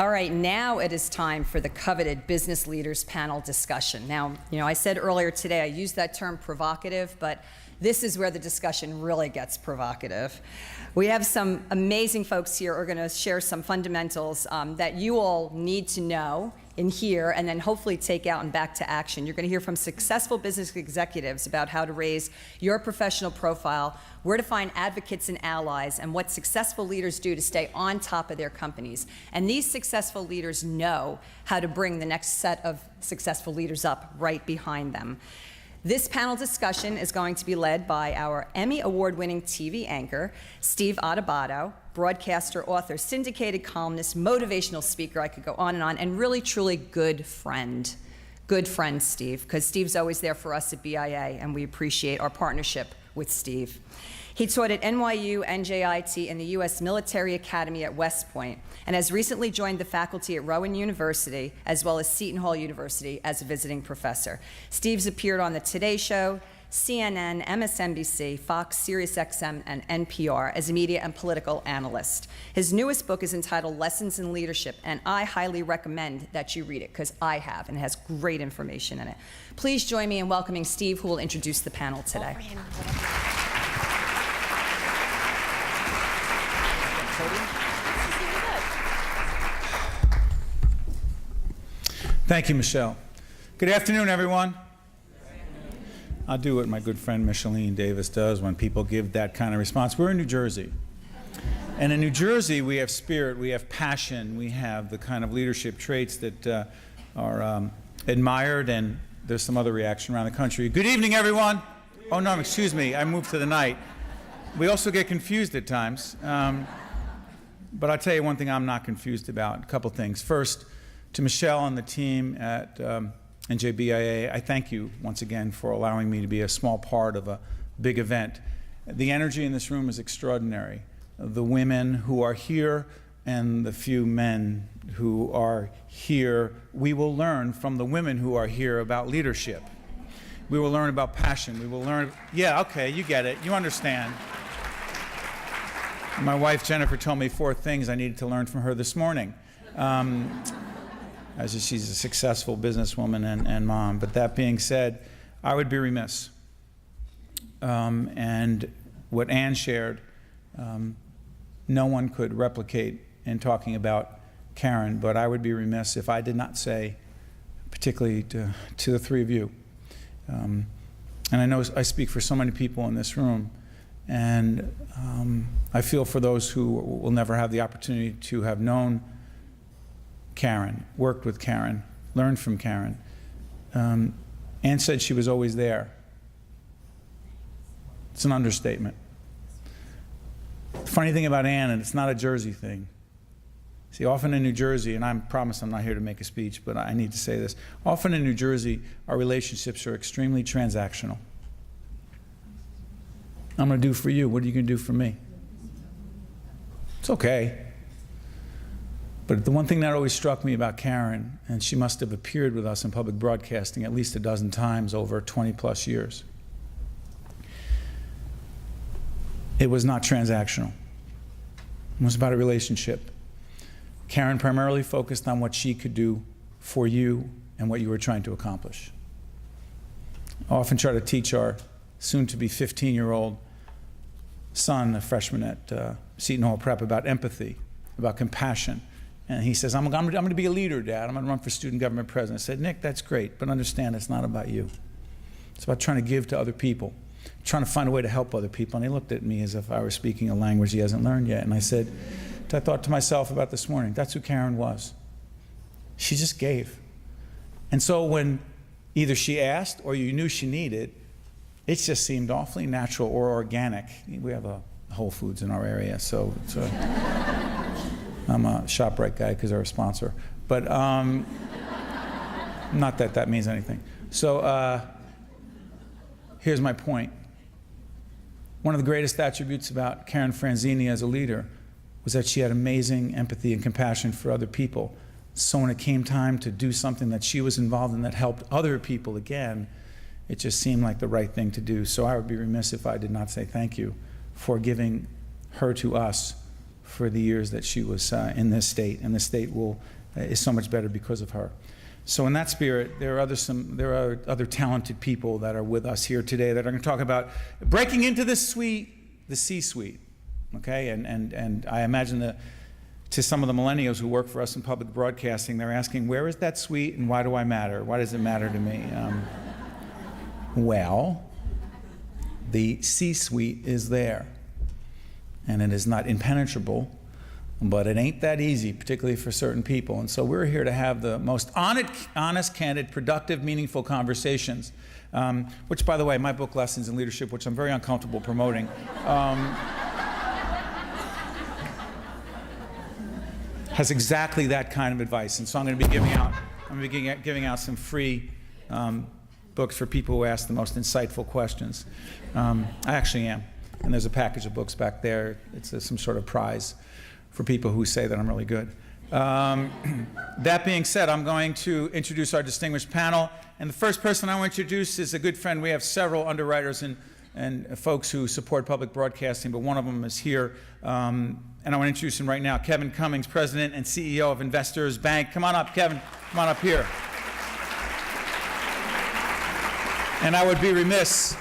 All right, now it is time for the coveted Business Leaders Panel discussion. Now, I said earlier today I used that term provocative, but this is where the discussion really gets provocative. We have some amazing folks here who are going to share some fundamentals that you all need to know in here and then hopefully take out and back to action. You're going to hear from successful business executives about how to raise your professional profile, where to find advocates and allies, and what successful leaders do to stay on top of their companies. And these successful leaders know how to bring the next set of successful leaders up right behind them. This panel discussion is going to be led by our Emmy award-winning TV anchor, Steve Adubato, broadcaster, author, syndicated columnist, motivational speaker, I could go on, and really, truly good friend. Good friend, Steve, because Steve's always there for us at BIA, and we appreciate our partnership with Steve. He taught at NYU, NJIT, and the U.S. Military Academy at West Point, and has recently joined the faculty at Rowan University, as well as Seton Hall University, as a visiting professor. Steve's appeared on The Today Show, CNN, MSNBC, Fox, SiriusXM, and NPR as a media and political analyst. His newest book is entitled Lessons in Leadership, and I highly recommend that you read it, because I have, and it has great information in it. Please join me in welcoming Steve, who will introduce the panel today. Thank you, Michelle. Good afternoon, everyone. I'll do what my good friend Michellene Davis does when people give that kind of response. We're in New Jersey. And in New Jersey, we have spirit, we have passion, we have the kind of leadership traits that are admired, and there's some other reaction around the country. Good evening, everyone. Oh, no, excuse me, I moved to the night. We also get confused at times. But I'll tell you one thing I'm not confused about, a couple things. First, to Michelle and the team at NJBIA, I thank you once again for allowing me to be a small part of a big event. The energy in this room is extraordinary. The women who are here and the few men who are here, we will learn from the women who are here about leadership. We will learn about passion. We will learn, yeah, okay, you get it, you understand. My wife Jennifer told me 4 things I needed to learn from her this morning. As she's a successful businesswoman and mom. But that being said, I would be remiss. And what Ann shared, no one could replicate in talking about Karen, but I would be remiss if I did not say, particularly to the 3 of you, and I know I speak for so many people in this room, and I feel for those who will never have the opportunity to have known Karen, worked with Karen, learned from Karen. Ann said she was always there. It's an understatement. The funny thing about Ann, and it's not a Jersey thing. See, often in New Jersey, and I promise I'm not here to make a speech, but I need to say this. Often in New Jersey, our relationships are extremely transactional. I'm going to do for you. What are you going to do for me? It's okay. But the one thing that always struck me about Karen, and she must have appeared with us in public broadcasting at least a dozen times over 20+ years, it was not transactional. It was about a relationship. Karen primarily focused on what she could do for you and what you were trying to accomplish. I often try to teach our soon-to-be 15-year-old son, a freshman at Seton Hall Prep, about empathy, about compassion. And he says, I'm going to be a leader, Dad. I'm going to run for student government president. I said, Nick, that's great, but understand it's not about you. It's about trying to give to other people, trying to find a way to help other people. And he looked at me as if I were speaking a language he hasn't learned yet. And I said, I thought to myself about this morning, that's who Karen was. She just gave. And so when either she asked or you knew she needed, it just seemed awfully natural or organic. We have a Whole Foods in our area, so it's I'm a ShopRite guy because they're a sponsor. But not that that means anything. So here's my point. One of the greatest attributes about Karen Franzini as a leader was that she had amazing empathy and compassion for other people. So when it came time to do something that she was involved in that helped other people again, it just seemed like the right thing to do. So I would be remiss if I did not say thank you for giving her to us for the years that she was in this state, and the state is so much better because of her. So in that spirit, there are other talented people that are with us here today that are going to talk about breaking into the C-suite, okay? And I imagine to some of the millennials who work for us in public broadcasting, they're asking, where is that suite and why do I matter? Why does it matter to me? Well, the C-suite is there, and it is not impenetrable, but it ain't that easy, particularly for certain people. And so we're here to have the most honest, candid, productive, meaningful conversations, which, by the way, my book, Lessons in Leadership, which I'm very uncomfortable promoting, has exactly that kind of advice. And so I'm going to be giving out some free books for people who ask the most insightful questions. I actually am. And there's a package of books back there. It's some sort of prize for people who say that I'm really good. That being said, I'm going to introduce our distinguished panel. And the first person I want to introduce is a good friend. We have several underwriters and folks who support public broadcasting, but one of them is here. And I want to introduce him right now, Kevin Cummings, President and CEO of Investors Bank. Come on up, Kevin. Come on up here. And I would be remiss,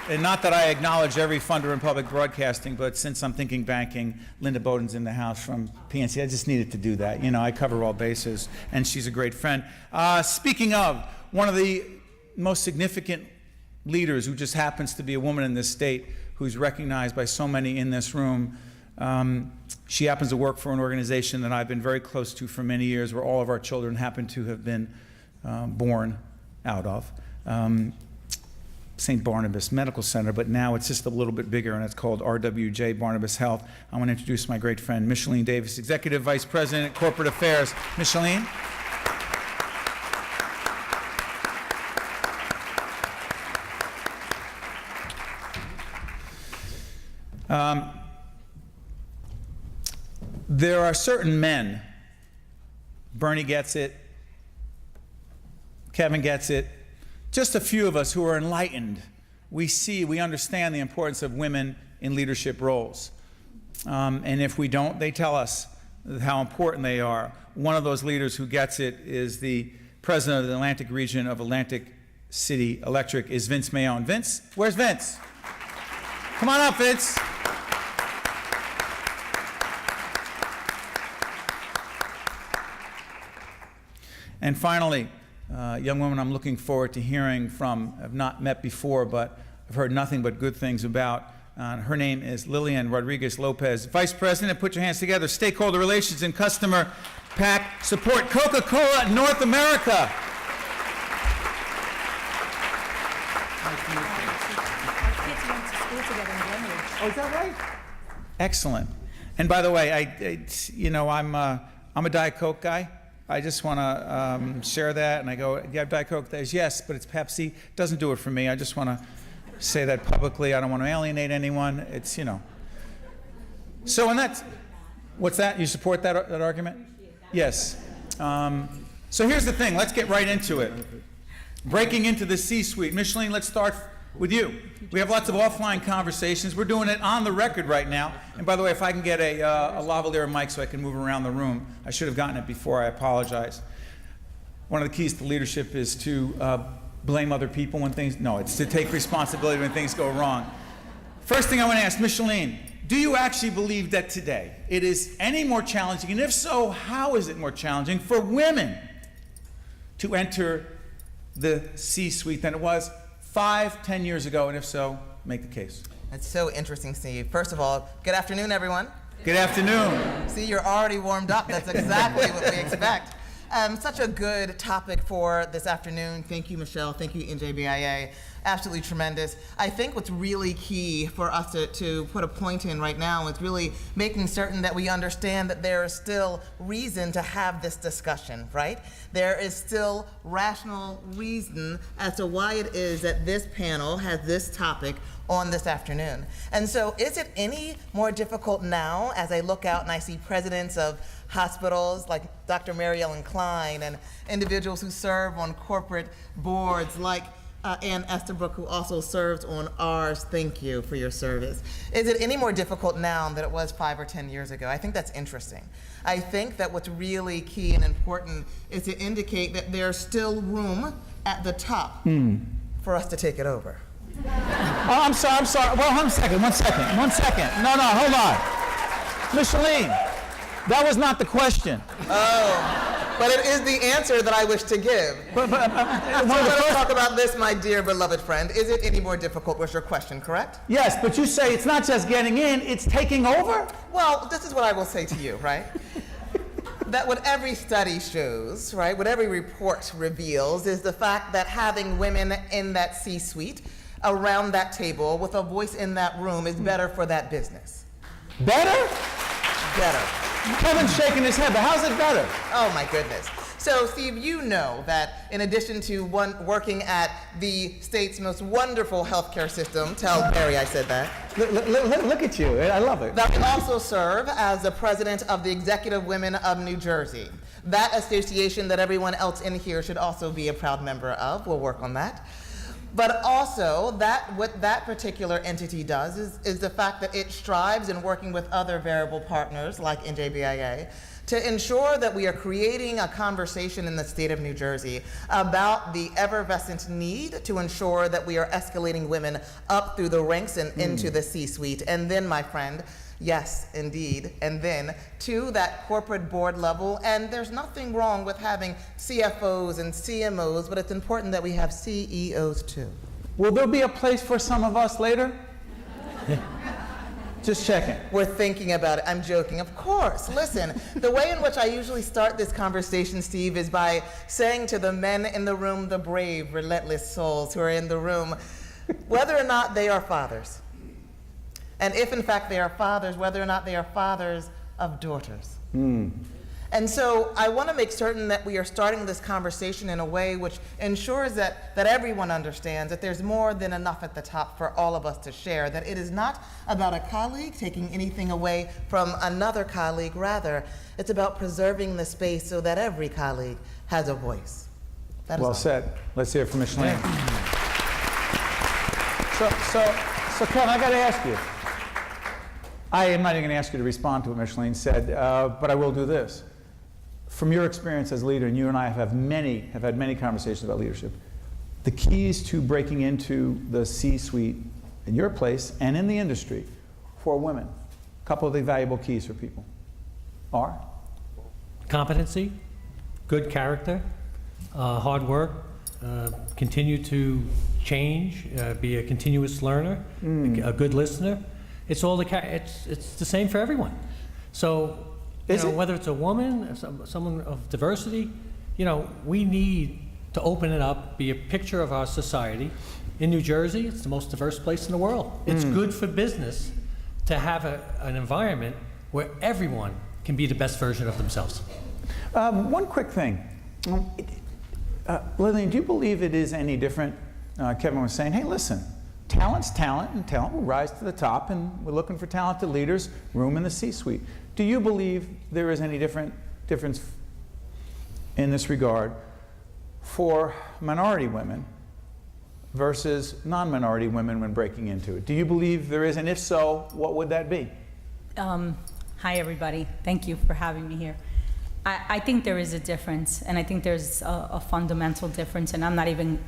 and not that I acknowledge every funder in public broadcasting, but since I'm thinking banking, Linda Bowden's in the house from PNC. I just needed to do that. You know, I cover all bases, and she's a great friend. Speaking of, one of the most significant leaders who just happens to be a woman in this state who's recognized by so many in this room. She happens to work for an organization that I've been very close to for many years, where all of our children happen to have been born out of. St. Barnabas Medical Center, but now it's just a little bit bigger, and it's called RWJBarnabas Health. I want to introduce my great friend, Michellene Davis, Executive Vice President, Corporate Affairs. Michellene? There are certain men, Bernie gets it, Kevin gets it, just a few of us who are enlightened. We understand the importance of women in leadership roles. And if we don't, they tell us how important they are. One of those leaders who gets it is the president of the Atlantic region of Atlantic City Electric, is Vince Maione. Vince, where's Vince? Come on up, Vince. And finally, young woman I'm looking forward to hearing from. I've not met before, but I've heard nothing but good things about. Her name is Lillian Rodriguez Lopez, Vice President, put your hands together, Stakeholder Relations and Customer Pack Support, Coca-Cola North America. Oh, is that right? Excellent. And by the way, I'm a Diet Coke guy. I just want to share that, and I go, you have Diet Coke? There's yes, but it's Pepsi. Doesn't do it for me. I just want to say that publicly. I don't want to alienate anyone. It's, you know. So, and that's, what's that? You support that argument? Yes. So here's the thing. Let's get right into it. Breaking into the C-suite. Michellene, let's start with you. We have lots of offline conversations. We're doing it on the record right now. And by the way, if I can get a lavalier mic so I can move around the room, I should have gotten it before. I apologize. One of the keys to leadership is to blame other people when things, no, it's to take responsibility when things go wrong. First thing I want to ask, Michellene, do you actually believe that today it is any more challenging, and if so, how is it more challenging for women to enter the C-suite than it was 5-10 years ago, and if so, make the case. That's so interesting, Steve. First of all, good afternoon, everyone. Good afternoon. See, you're already warmed up. That's exactly what we expect. Such a good topic for this afternoon. Thank you, Michelle. Thank you, NJBIA. Absolutely tremendous. I think what's really key for us to put a point in right now is really making certain that we understand that there is still reason to have this discussion, right? There is still rational reason as to why it is that this panel has this topic on this afternoon. And so is it any more difficult now as I look out and I see presidents of hospitals like Dr. Mary Ellen Klein and individuals who serve on corporate boards like Ann Estabrook, who also serves on ours. Thank you for your service. Is it any more difficult now than it was 5 or 10 years ago? I think that's interesting. I think that what's really key and important is to indicate that there's still room at the top for us to take it over. Oh, I'm sorry. Well, one second. No, hold on. Michellene, that was not the question. Oh, but it is the answer that I wish to give. But Let's talk about this, my dear beloved friend. Is it any more difficult, was your question, correct? Yes, but you say it's not just getting in, it's taking over? Well, this is what I will say to you, right? That what every study shows, right, what every report reveals is the fact that having women in that C-suite, around that table, with a voice in that room is better for that business. Better? Better. Kevin's shaking his head, but how's it better? Oh my goodness. So Steve, you know that in addition to working at the state's most wonderful healthcare system, tell Barry I said that. Look at you, I love it. That we also serve as the president of the Executive Women of New Jersey. That association that everyone else in here should also be a proud member of. We'll work on that. But also, what that particular entity does is the fact that it strives in working with other variable partners like NJBIA to ensure that we are creating a conversation in the state of New Jersey about the effervescent need to ensure that we are escalating women up through the ranks and into the C-suite. And then, my friend, yes, indeed, and then to that corporate board level. And there's nothing wrong with having CFOs and CMOs, but it's important that we have CEOs too. Will there be a place for some of us later? Just checking. We're thinking about it. I'm joking. Of course. Listen, the way in which I usually start this conversation, Steve, is by saying to the men in the room, the brave, relentless souls who are in the room, whether or not they are fathers. And if, in fact, they are fathers, whether or not they are fathers of daughters. And so I want to make certain that we are starting this conversation in a way which ensures that everyone understands that there's more than enough at the top for all of us to share, that it is not about a colleague taking anything away from another colleague. Rather, it's about preserving the space so that every colleague has a voice. That is Well all. said. Let's hear it from Michellene. So Kevin, I got to ask you. I am not even going to ask you to respond to what Michellene said, but I will do this. From your experience as leader, and you and I have had many conversations about leadership, the keys to breaking into the C-suite in your place and in the industry for women, a couple of the valuable keys for people are? Competency, good character, hard work, continue to change, be a continuous learner, a good listener. It's all it's the same for everyone. So, whether it's a woman, someone of diversity, we need to open it up, be a picture of our society. In New Jersey, it's the most diverse place in the world. It's good for business to have an environment where everyone can be the best version of themselves. One quick thing. Lillian, do you believe it is any different? Kevin was saying, hey, listen, talent's talent, and talent will rise to the top, and we're looking for talented leaders, room in the C-suite. Do you believe there is any difference in this regard for minority women versus non-minority women when breaking into it? Do you believe there is, and if so, what would that be? Hi, everybody. Thank you for having me here. I think there is a difference, and I think there's a fundamental difference, and I'm not even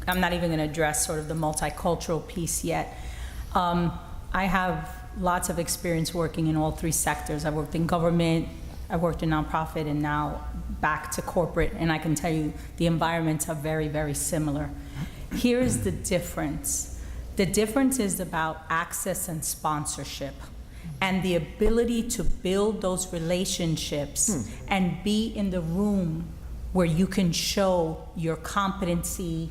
going to address sort of the multicultural piece yet. I have lots of experience working in all three sectors. I worked in government, I worked in nonprofit, and now back to corporate, and I can tell you the environments are very, very similar. Here's the difference. The difference is about access and sponsorship, and the ability to build those relationships and be in the room where you can show your competency,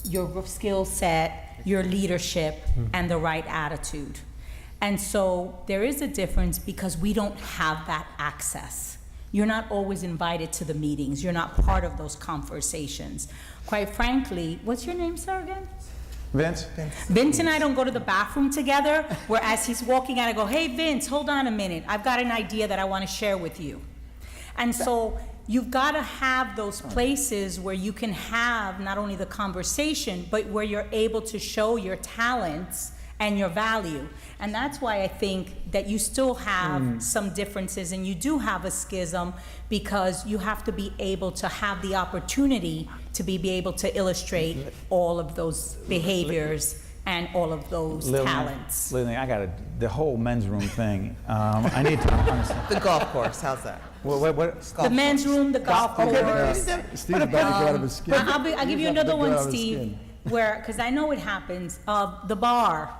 your skill set, your leadership, and the right attitude. And so there is a difference because we don't have that access. You're not always invited to the meetings. You're not part of those conversations. Quite frankly, what's your name, sir, again? Vince? Vince and I don't go to the bathroom together, where as he's walking out, I go, hey, Vince, hold on a minute. I've got an idea that I want to share with you. And so you've got to have those places where you can have not only the conversation, but where you're able to show your talents and your value. And that's why I think that you still have some differences and you do have a schism, because you have to be able to have the opportunity to be able to illustrate all of those behaviors and all of those talents. Lillian, I got the whole men's room thing. I need to understand. The golf course, how's that? What? The men's room, the golf course. Steve's about to get out of his skin. I'll give you He's another about to get one, out of his Steve, skin. where, because I know it happens, the bar.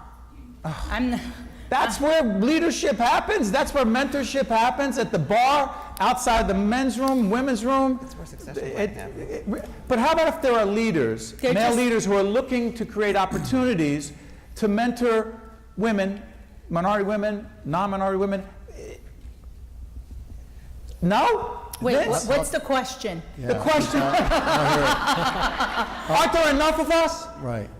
That's where leadership happens. That's where mentorship happens, at the bar, outside the men's room, women's room. That's where succession might happen. But how about if there are leaders, They're male just- leaders who are looking to create opportunities to mentor women, minority women, non-minority women? No? Wait, Vince? what's the question? The question, aren't there enough of us? Right.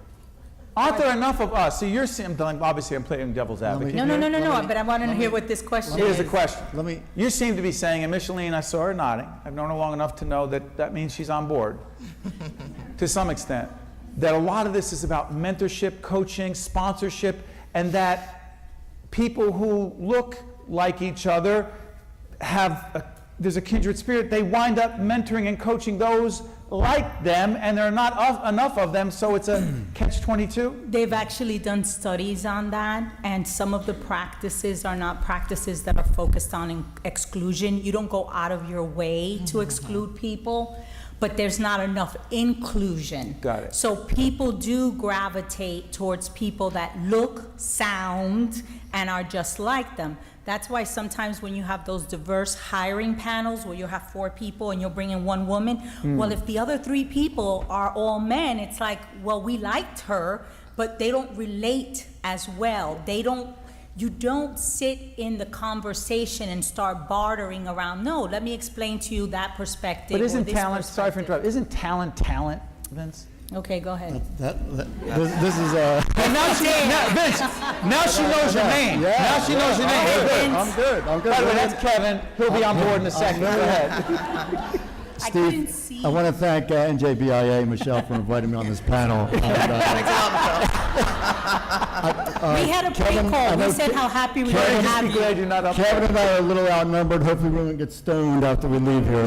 Aren't there enough of us? See, obviously I'm playing devil's advocate. No, but I want to hear what this question Here's is. the question. Let me, You seem to be saying, and Michellene, I saw her nodding. I've known her long enough to know that that means she's on board, to some extent, that a lot of this is about mentorship, coaching, sponsorship, and that people who look like each other there's a kindred spirit. They wind up mentoring and coaching those like them, and there are not enough of them, so it's a catch-22. They've actually done studies on that, and some of the practices are not practices that are focused on exclusion. You don't go out of your way to exclude people, but there's not enough inclusion. Got it. So people do gravitate towards people that look, sound, and are just like them. That's why sometimes when you have those diverse hiring panels where you have 4 people and you'll bring in 1 woman, well, if the other 3 people are all men, it's like, well, we liked her, but they don't relate as well. You don't sit in the conversation and start bartering around. No, let me explain to you that perspective. But or isn't this talent, sorry for perspective. interrupting, isn't talent, Vince? Okay, go ahead. this is And Vince, now she knows your name. Yeah. Now she knows your name. Hey, Vince. I'm good. By the way, that's Kevin. He'll be on board in a second. Go ahead. I couldn't see. I want to thank NJBIA, Michelle, for inviting me on this panel. And, We had a Kevin, I pre-call. know We said how happy we were to Just have be glad you. you're not up Kevin there. and I are a little outnumbered. Hopefully we won't get stoned after we leave here.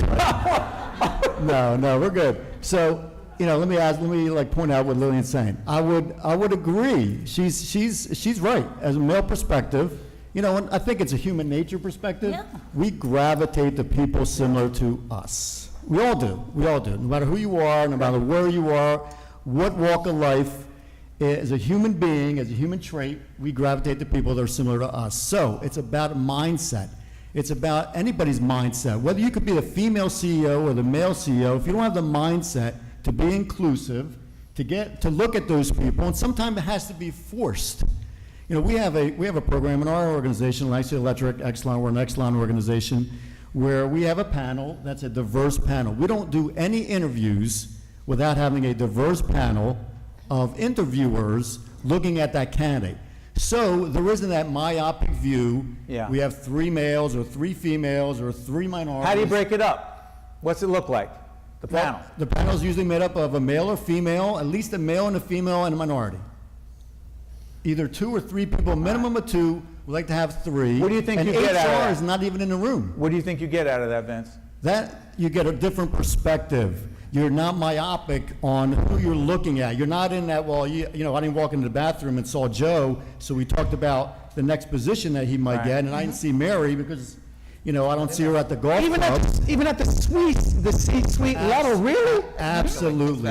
No, we're good. So, let me like point out what Lillian's saying. I would agree. She's right. As a male perspective, and I think it's a human nature perspective. Yeah. We gravitate to people similar to us. We all do. No matter who you are, no matter where you are, what walk of life, as a human being, as a human trait, we gravitate to people that are similar to us. So it's about a mindset. It's about anybody's mindset. Whether you could be the female CEO or the male CEO, if you don't have the mindset to be inclusive, to look at those people, and sometimes it has to be forced. We have a program in our organization, Lancaster Electric, Exelon. We're an Exelon organization, where we have a panel that's a diverse panel. We don't do any interviews without having a diverse panel of interviewers looking at that candidate. So there isn't that myopic view. Yeah. We have 3 males or 3 females or 3 minorities. How do you break it up? What's it look like? The panel. The panel is usually made up of a male or female, at least a male and a female and a minority. Either 2 or 3 people, minimum of 2. We like to have 3. What do you think and you get out of HR that? is not even in the room. What do you think you get out of that, Vince? That you get a different perspective. You're not myopic on who you're looking at. You're not in that, well, I didn't walk into the bathroom and saw Joe, so we talked about the next position that he might Right. get, and I didn't see Mary because, I don't see her at the golf Even club. at the C-suite level, really? Absolutely.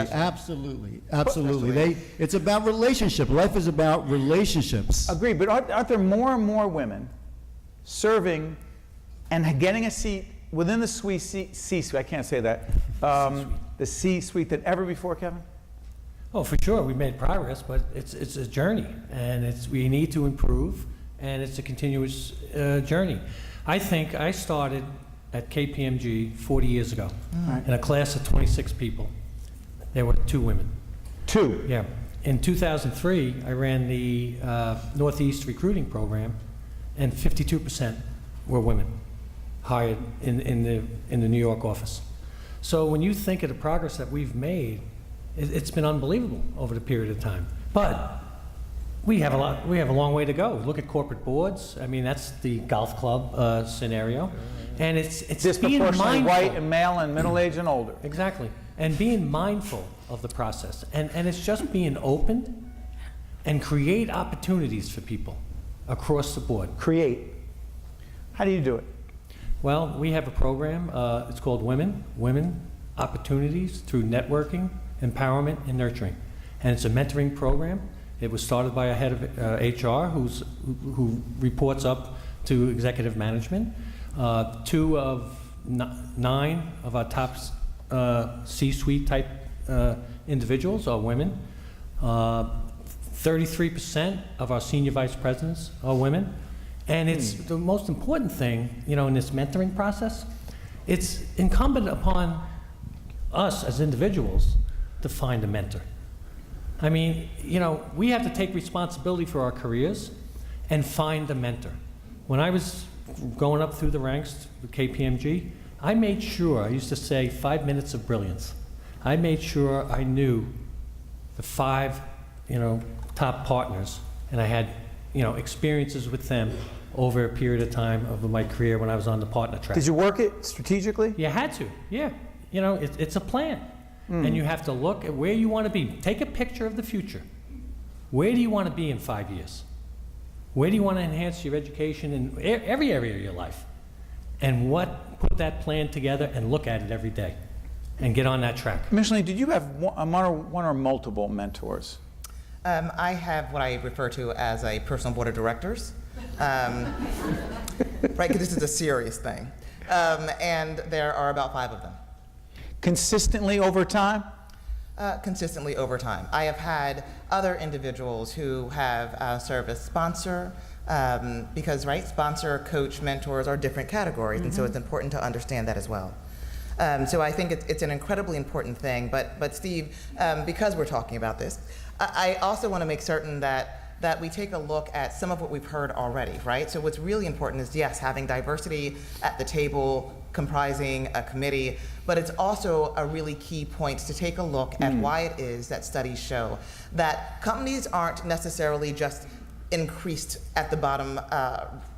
It's about relationship. Life is about relationships. Agreed, but aren't there more and more women serving and getting a seat within the C-suite, I can't say that, the C-suite than ever before, Kevin? Oh, for sure, we made progress, but it's a journey, and we need to improve, and it's a continuous journey. I think I started at KPMG 40 years ago in a class of 26 people. There were 2 women. 2. Yeah. In 2003, I ran the Northeast recruiting program, and 52% were women. hired in the New York office. So when you think of the progress that we've made, it's been unbelievable over the period of time. But we have a long way to go. Look at corporate boards. I mean, that's the golf club scenario, and it's being Disproportionately mindful. white and male and middle-aged and older. Exactly, and being mindful of the process, and it's just being open and create opportunities for people across the board. Create. How do you do it? Well, we have a program. It's called Women Opportunities Through Networking, Empowerment, and Nurturing, and it's a mentoring program. It was started by a head of HR who reports up to executive management. 2 of 9 of our top C-suite type individuals are women. 33% of our senior vice presidents are women. And it's the most important thing, in this mentoring process. It's incumbent upon us as individuals to find a mentor. I mean, we have to take responsibility for our careers and find a mentor. When I was going up through the ranks with KPMG, I made sure, I used to say 5 minutes of brilliance. I made sure I knew the 5, top partners, and I had, experiences with them over a period of time of my career when I was on the partner track. Did you work it strategically? You had to, yeah. It's a plan. And you have to look at where you want to be. Take a picture of the future. Where do you want to be in 5 years? Where do you want to enhance your education in every area of your life? And put that plan together and look at it every day and get on that track. Michellene, did you have one or multiple mentors? I have what I refer to as a personal board of directors, right? Because this is a serious thing. And there are about 5 of them. Consistently over time? Consistently over time. I have had other individuals who have served as sponsor, because, right, sponsor, coach, mentors are different categories, and so it's important to understand that as well. So I think it's an incredibly important thing, but Steve, because we're talking about this, I also want to make certain that we take a look at some of what we've heard already, right? So what's really important is, yes, having diversity at the table, comprising a committee, but it's also a really key point to take a look at why it is that studies show that companies aren't necessarily just increased at the bottom,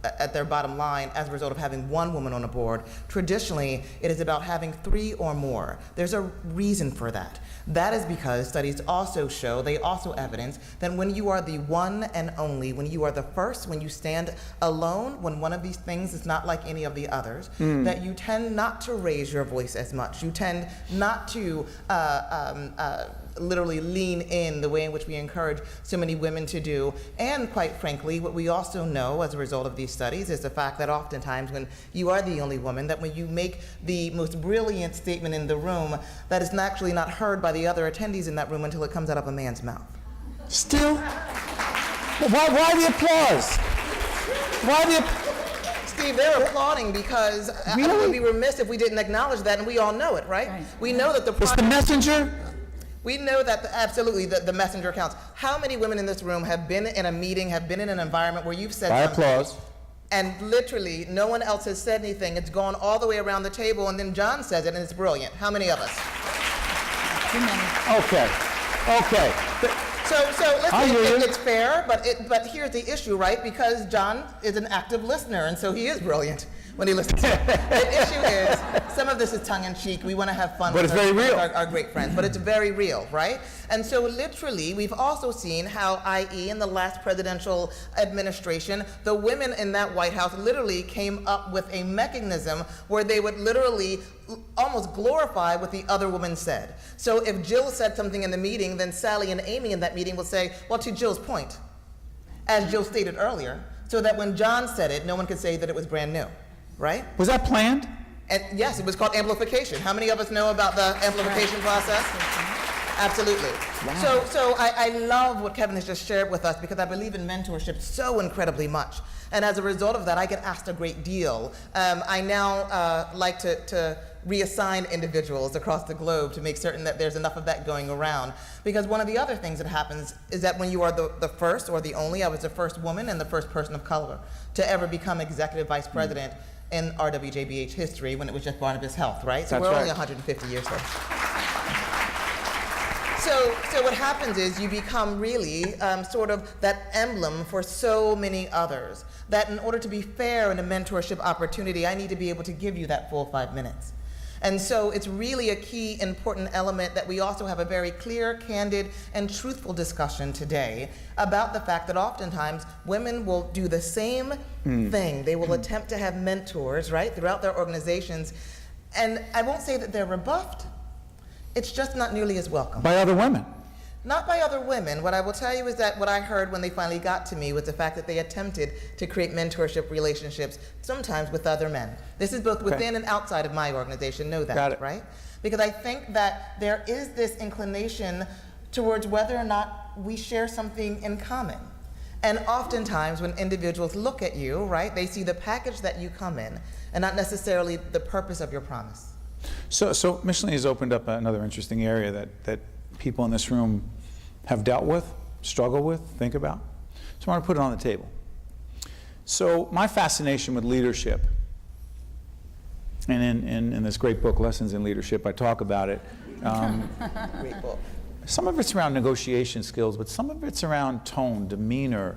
at their bottom line as a result of having 1 woman on a board. Traditionally, it is about having 3 or more. There's a reason for that. That is because studies also show, they also evidence, that when you are the one and only, when you are the first, when you stand alone, when one of these things is not like any of the others, that you tend not to raise your voice as much. You tend not to literally lean in the way in which we encourage so many women to do. And quite frankly, what we also know as a result of these studies is the fact that oftentimes when you are the only woman, that when you make the most brilliant statement in the room, that is actually not heard by the other attendees in that room until it comes out of a man's mouth. Still? Why the applause? Steve, they're applauding because I would be remiss if we didn't acknowledge that, and we all know it, right? We know that It's the messenger? We know that absolutely the messenger counts. How many women in this room have been in a meeting, have been in an environment where you've said something, applause, and literally no one else has said anything? It's gone all the way around the table, and then John says it, and it's brilliant. How many of us? Too many. Okay. So listen, it's fair, but here's the issue, right? Because John is an active listener, and so he is brilliant when he listens. The issue is, some of this is tongue-in-cheek. We want to have fun with our great friends, but it's very real, right? And so literally, we've also seen how, i.e. in the last presidential administration, the women in that White House literally came up with a mechanism where they would literally almost glorify what the other woman said. So if Jill said something in the meeting, then Sally and Amy in that meeting would say, well, to Jill's point, as Jill stated earlier, so that when John said it, no one could say that it was brand new. Right? Was that planned? And yes, it was called amplification. How many of us know about the amplification process? Absolutely. Wow. So I love what Kevin has just shared with us, because I believe in mentorship so incredibly much. And as a result of that, I get asked a great deal. I now like to reassign individuals across the globe to make certain that there's enough of that going around. Because one of the other things that happens is that when you are the first or the only, I was the first woman and the first person of color to ever become executive vice president, in RWJBH history when it was just Barnabas Health, right? So That's we're only right. 150 years old. So what happens is you become really sort of that emblem for so many others, that in order to be fair in a mentorship opportunity, I need to be able to give you that full 5 minutes. And so it's really a key important element that we also have a very clear, candid, and truthful discussion today about the fact that oftentimes women will do the same thing. They will attempt to have mentors, right, throughout their organizations. And I won't say that they're rebuffed. It's just not nearly as welcome. By other women. Not by other women. What I will tell you is that what I heard when they finally got to me was the fact that they attempted to create mentorship relationships, sometimes with other men. This is both within and outside of my organization, know that, Got it. right? Because I think that there is this inclination towards whether or not we share something in common. And oftentimes when individuals look at you, right, they see the package that you come in and not necessarily the purpose of your promise. So Michellene has opened up another interesting area that people in this room have dealt with, struggle with, think about. So I want to put it on the table. So my fascination with leadership, and in this great book, Lessons in Leadership, I talk about it. Great book. Some of it's around negotiation skills, but some of it's around tone, demeanor.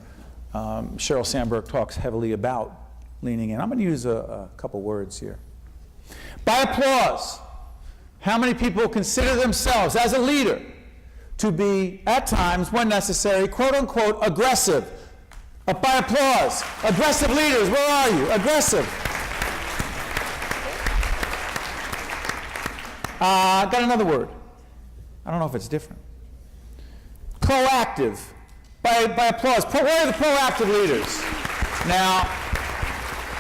Sheryl Sandberg talks heavily about leaning in. I'm going to use a couple words here. By applause, how many people consider themselves as a leader to be, at times, when necessary, quote unquote, aggressive? By applause, aggressive leaders, where are you? Aggressive. Got another word. I don't know if it's different. Proactive. By applause. Where are the proactive leaders? Now,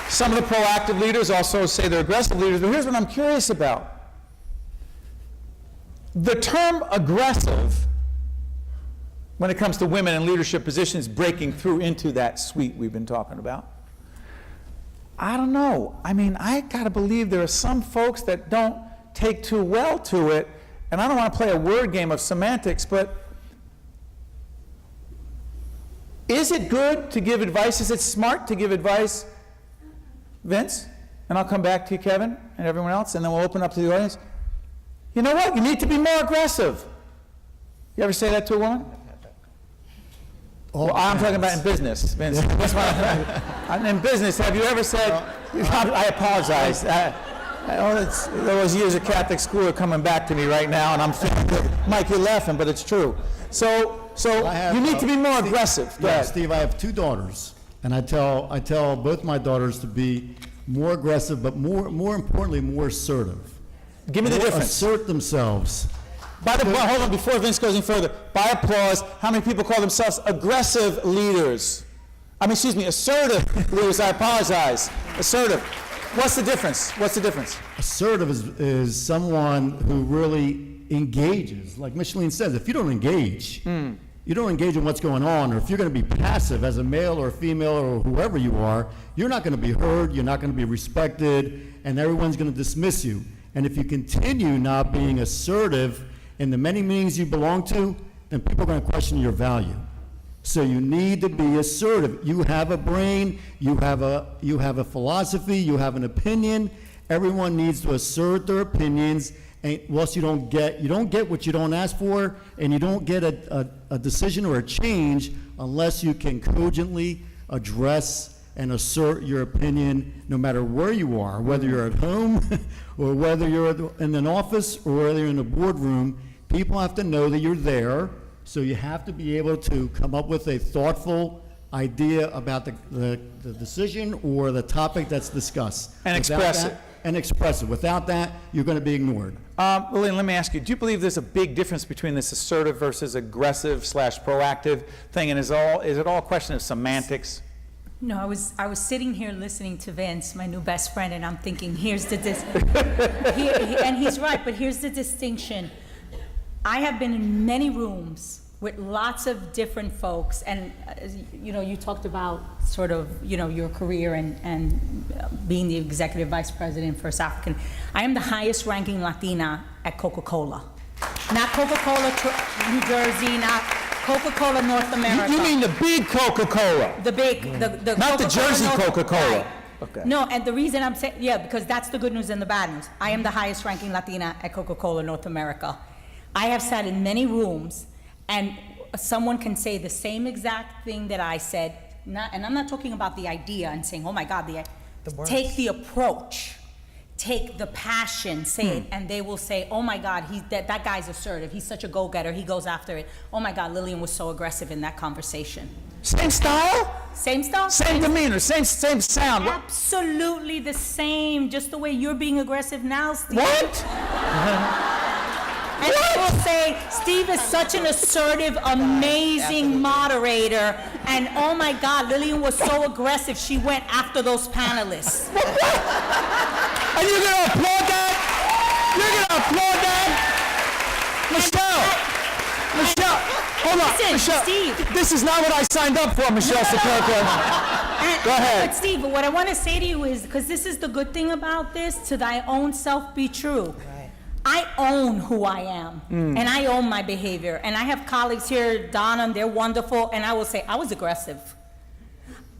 some of the proactive leaders also say they're aggressive leaders, but here's what I'm curious about. The term aggressive, when it comes to women in leadership positions breaking through into that suite we've been talking about, I don't know. I mean, I gotta believe there are some folks that don't take too well to it, and I don't want to play a word game of semantics, but is it good to give advice? Is it smart to give advice? Vince, and I'll come back to you, Kevin, and everyone else, and then we'll open up to the audience. You know what? You need to be more aggressive. You ever say that to a woman? Well, I'm talking about in business, Vince. That's why in business, have you ever said, I apologize. Those years of Catholic school are coming back to me right now, and I'm thinking, Mike, you're laughing, but it's true. So you need to be more aggressive. Go Yeah, ahead. Steve, I have 2 daughters, and I tell both my daughters to be more aggressive, but more importantly, more assertive. Give me the difference. Assert themselves. Hold on, before Vince goes any further, by applause, how many people call themselves aggressive leaders? Assertive leaders, I apologize. Assertive. What's the difference? Assertive is someone who really engages. Like Michellene says, if you don't engage, you don't engage in what's going on, or if you're going to be passive as a male or a female or whoever you are, you're not going to be heard, you're not going to be respected, and everyone's going to dismiss you. And if you continue not being assertive in the many meetings you belong to, then people are going to question your value. So you need to be assertive. You have a brain, you have a philosophy, you have an opinion. Everyone needs to assert their opinions, and else you don't get what you don't ask for, and you don't get a decision or a change unless you can cogently address and assert your opinion no matter where you are, whether you're at home or whether you're in an office or whether you're in a boardroom. People have to know that you're there, so you have to be able to come up with a thoughtful idea about the decision or the topic that's discussed. And express it. And express it. Without that, you're going to be ignored. Lillian, let me ask you, do you believe there's a big difference between this assertive versus aggressive / proactive thing, and is it all a question of semantics? No, I was sitting here listening to Vince, my new best friend, and I'm thinking, and he's right, but here's the distinction. I have been in many rooms with lots of different folks, and you talked about sort of your career and being the executive vice president for South African. I am the highest ranking Latina at Coca-Cola, not Coca-Cola New Jersey, not Coca-Cola North America. You mean the big Coca-Cola? The big, the Not the Coca-Cola Jersey Coca-Cola. Right. Okay. No, and the reason I'm saying, yeah, because that's the good news and the bad news. I am the highest ranking Latina at Coca-Cola North America. I have sat in many rooms, and someone can say the same exact thing that I said, and I'm not talking about the idea and saying, oh my God, take the approach, take the passion, say it, and they will say, oh my God, that guy's assertive, he's such a go-getter, he goes after it. Oh my God, Lillian was so aggressive in that conversation. Same style? Same style? Same demeanor, same sound. What? Absolutely the same, just the way you're being aggressive now, Steve. What? And they will say, Steve is such an assertive, amazing moderator, and oh my God, Lillian was so aggressive, she went after those panelists. And you're gonna applaud that? You're gonna applaud that? Michelle, hold on, Listen, Michelle. Steve. This is not what I signed up for, Michelle Securco. Go ahead. But Steve, what I want to say to you is, because this is the good thing about this, to thy own self be true. Right. I own who I am, and I own my behavior. And I have colleagues here, Donna, they're wonderful, and I will say, I was aggressive.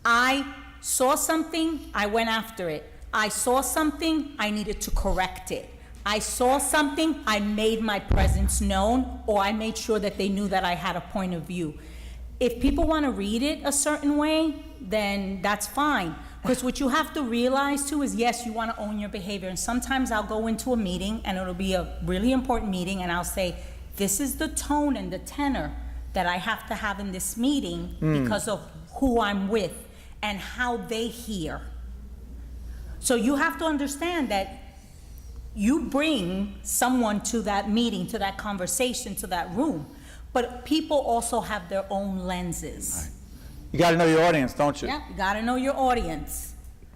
I saw something, I went after it. I saw something, I needed to correct it. I saw something, I made my presence known, or I made sure that they knew that I had a point of view. If people want to read it a certain way, then that's fine. Because what you have to realize too is, yes, you want to own your behavior. And sometimes I'll go into a meeting, and it'll be a really important meeting, and I'll say, this is the tone and the tenor that I have to have in this meeting because of who I'm with and how they hear. So you have to understand that you bring someone to that meeting, to that conversation, to that room, but people also have their own lenses. You got to know your audience, don't you? Yeah, you gotta know your audience.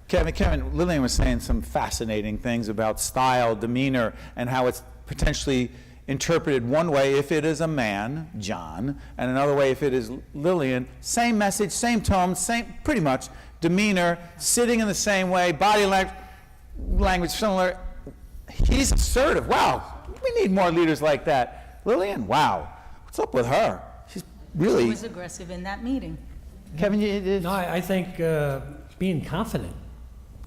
Kevin, Lillian was saying some fascinating things about style, demeanor, and how it's potentially interpreted one way if it is a man, John, and another way if it is Lillian. Same message, same tone, same, pretty much, demeanor, sitting in the same way, body language similar. He's assertive. Wow, we need more leaders like that. Lillian, wow, what's up with her? She's really... She was aggressive in that meeting. Kevin, you... No, I think being confident.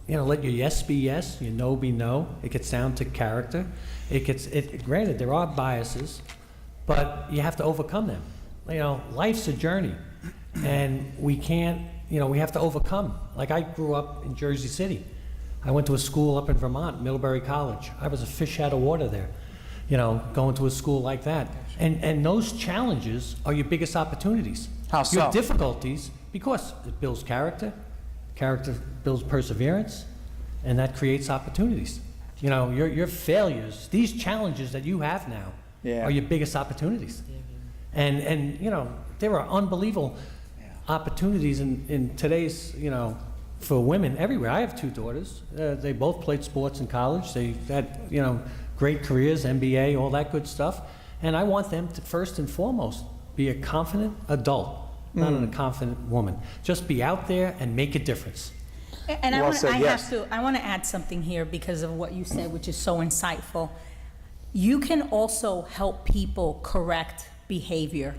You know, let your yes be yes, your no be no. It gets down to character. Granted, there are biases, but you have to overcome them. You know, life's a journey, and we can't, we have to overcome. Like, I grew up in Jersey City. I went to a school up in Vermont, Middlebury College. I was a fish out of water there, going to a school like that. And those challenges are your biggest opportunities. How so? Your difficulties, because it builds character builds perseverance, and that creates opportunities. Your failures, these challenges that you have now, are your biggest opportunities. And there are unbelievable opportunities in today's, for women everywhere. I have two daughters. They both played sports in college. They had, great careers, MBA, all that good stuff. And I want them to, first and foremost, be a confident adult, not a confident woman. Just be out there and make a difference. And I want to add something here because of what you said, which is so insightful. You can also help people correct behavior.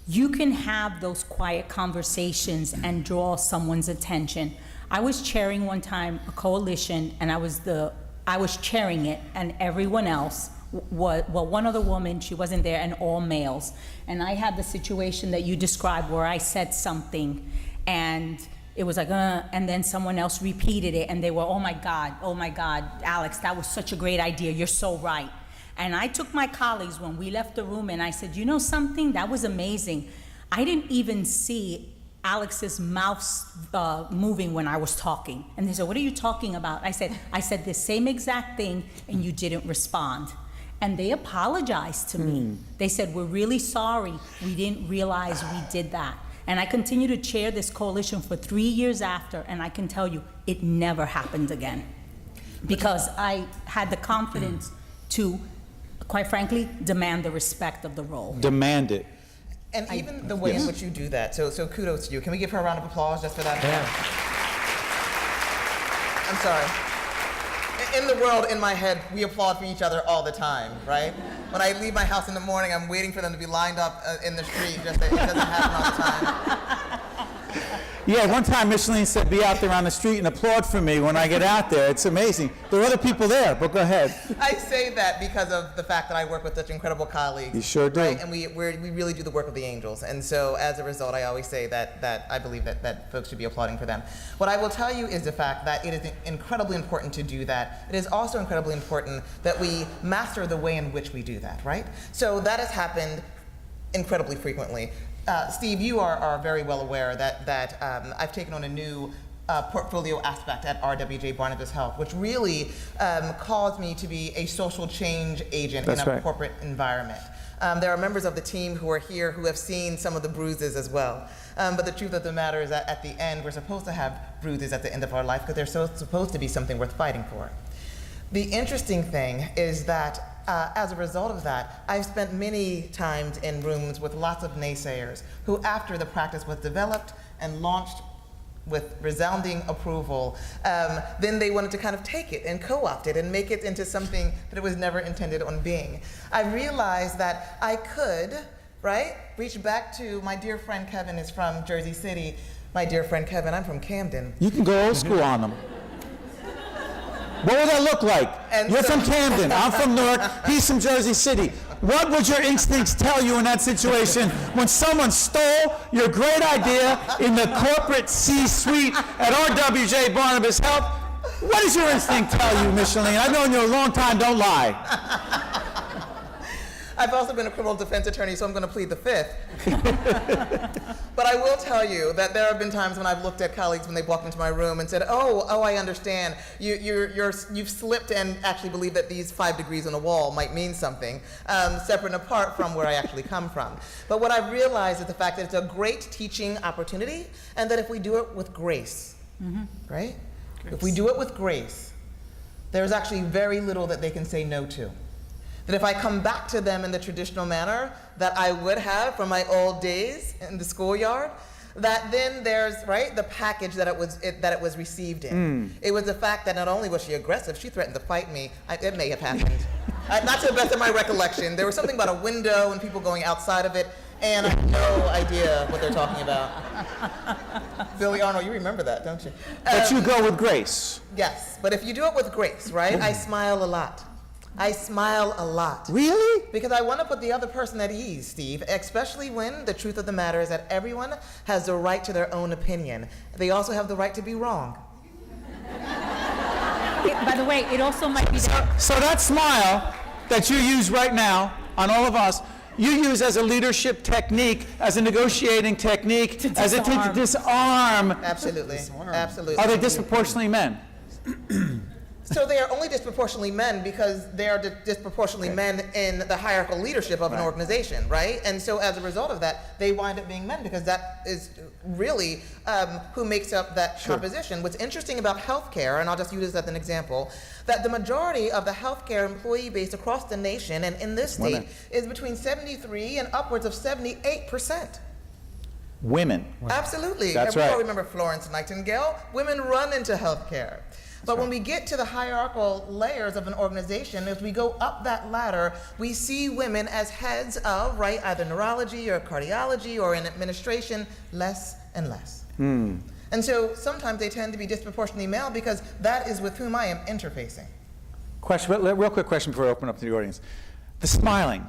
You can have those quiet conversations and draw someone's attention. I was chairing one time a coalition, and I was chairing it, and everyone else one other woman, she wasn't there, and all males. And I had the situation that you described where I said something, and it was like, and then someone else repeated it, and they were, oh my God, Alex, that was such a great idea, you're so right. And I took my colleagues when we left the room, and I said, you know something, that was amazing. I didn't even see Alex's mouth moving when I was talking. And they said, what are you talking about? I said the same exact thing, and you didn't respond. And they apologized to me. They said, we're really sorry. We didn't realize we did that. And I continue to chair this coalition for 3 years after, and I can tell you, it never happened again. Because I had the confidence to, quite frankly, demand the respect of the role. Demand it. And even the way in which you do that, so kudos to you. Can we give her a round of applause just for that? Yeah. I'm sorry. In the world, in my head, we applaud for each other all the time, right? When I leave my house in the morning, I'm waiting for them to be lined up in the street, just that it doesn't happen all the time. Yeah, one time Michellene said, be out there on the street and applaud for me when I get out there. It's amazing. There are other people there, but go ahead. I say that because of the fact that I work with such incredible colleagues. You sure do. Right? And we really do the work of the angels. And so as a result, I always say that I believe that folks should be applauding for them. What I will tell you is the fact that it is incredibly important to do that. It is also incredibly important that we master the way in which we do that, right? So that has happened incredibly frequently. Steve, you are very well aware that I've taken on a new portfolio aspect at RWJBarnabas Health, which really caused me to be a social change agent in a corporate environment. There are members of the team who are here who have seen some of the bruises as well. But the truth of the matter is that at the end, we're supposed to have bruises at the end of our life because they're supposed to be something worth fighting for. The interesting thing is that as a result of that, I've spent many times in rooms with lots of naysayers who, after the practice was developed and launched with resounding approval, then they wanted to kind of take it and co-opt it and make it into something that it was never intended on being. I realized that I could, right, reach back to my dear friend Kevin is from Jersey City. My dear friend Kevin, I'm from Camden. You can go old school on them. What would that look like? You're from Camden, I'm from Newark, he's from Jersey City. What would your instincts tell you in that situation when someone stole your great idea in the corporate C-suite at RWJBarnabas Health? What does your instinct tell you, Michellene? I've known you a long time, don't lie. I've also been a criminal defense attorney, so I'm going to plead the fifth. But I will tell you that there have been times when I've looked at colleagues when they walked into my room and said, oh, I understand. You've slipped and actually believe that these 5 degrees on a wall might mean something, separate and apart from where I actually come from. But what I've realized is the fact that it's a great teaching opportunity, and that if we do it with grace, right? Grace. If we do it with grace, there's actually very little that they can say no to. That if I come back to them in the traditional manner that I would have from my old days in the schoolyard, that then there's, right, the package that it was received in. It was the fact that not only was she aggressive, she threatened to fight me. It may have happened. Not to the best of my recollection. There was something about a window and people going outside of it, and I have no idea what they're talking about. Billy Arnold, you remember that, don't you? But you go with grace. Yes, but if you do it with grace, right, I smile a lot. I smile a lot. Really? Because I want to put the other person at ease, Steve, especially when the truth of the matter is that everyone has the right to their own opinion. They also have the right to be wrong. By the way, it also might be that. So that smile that you use right now on all of us, you use as a leadership technique, as a negotiating technique, as a to disarm. Absolutely. Absolutely. Are they disproportionately men? So they are only disproportionately men because they are disproportionately men in the hierarchical leadership of an organization, right? And so as a result of that, they wind up being men because that is really who makes up that composition. What's interesting about healthcare, and I'll just use this as an example, that the majority of the healthcare employee base across the nation and in this state is between 73 and upwards of 78%. Women. Absolutely. That's and we right. all remember Florence Nightingale. Women run into healthcare. But when we get to the hierarchical layers of an organization, as we go up that ladder, we see women as heads of, right, either neurology or cardiology or in administration, less and less. And so sometimes they tend to be disproportionately male because that is with whom I am interfacing. Question, real quick question before I open up to the audience. The smiling.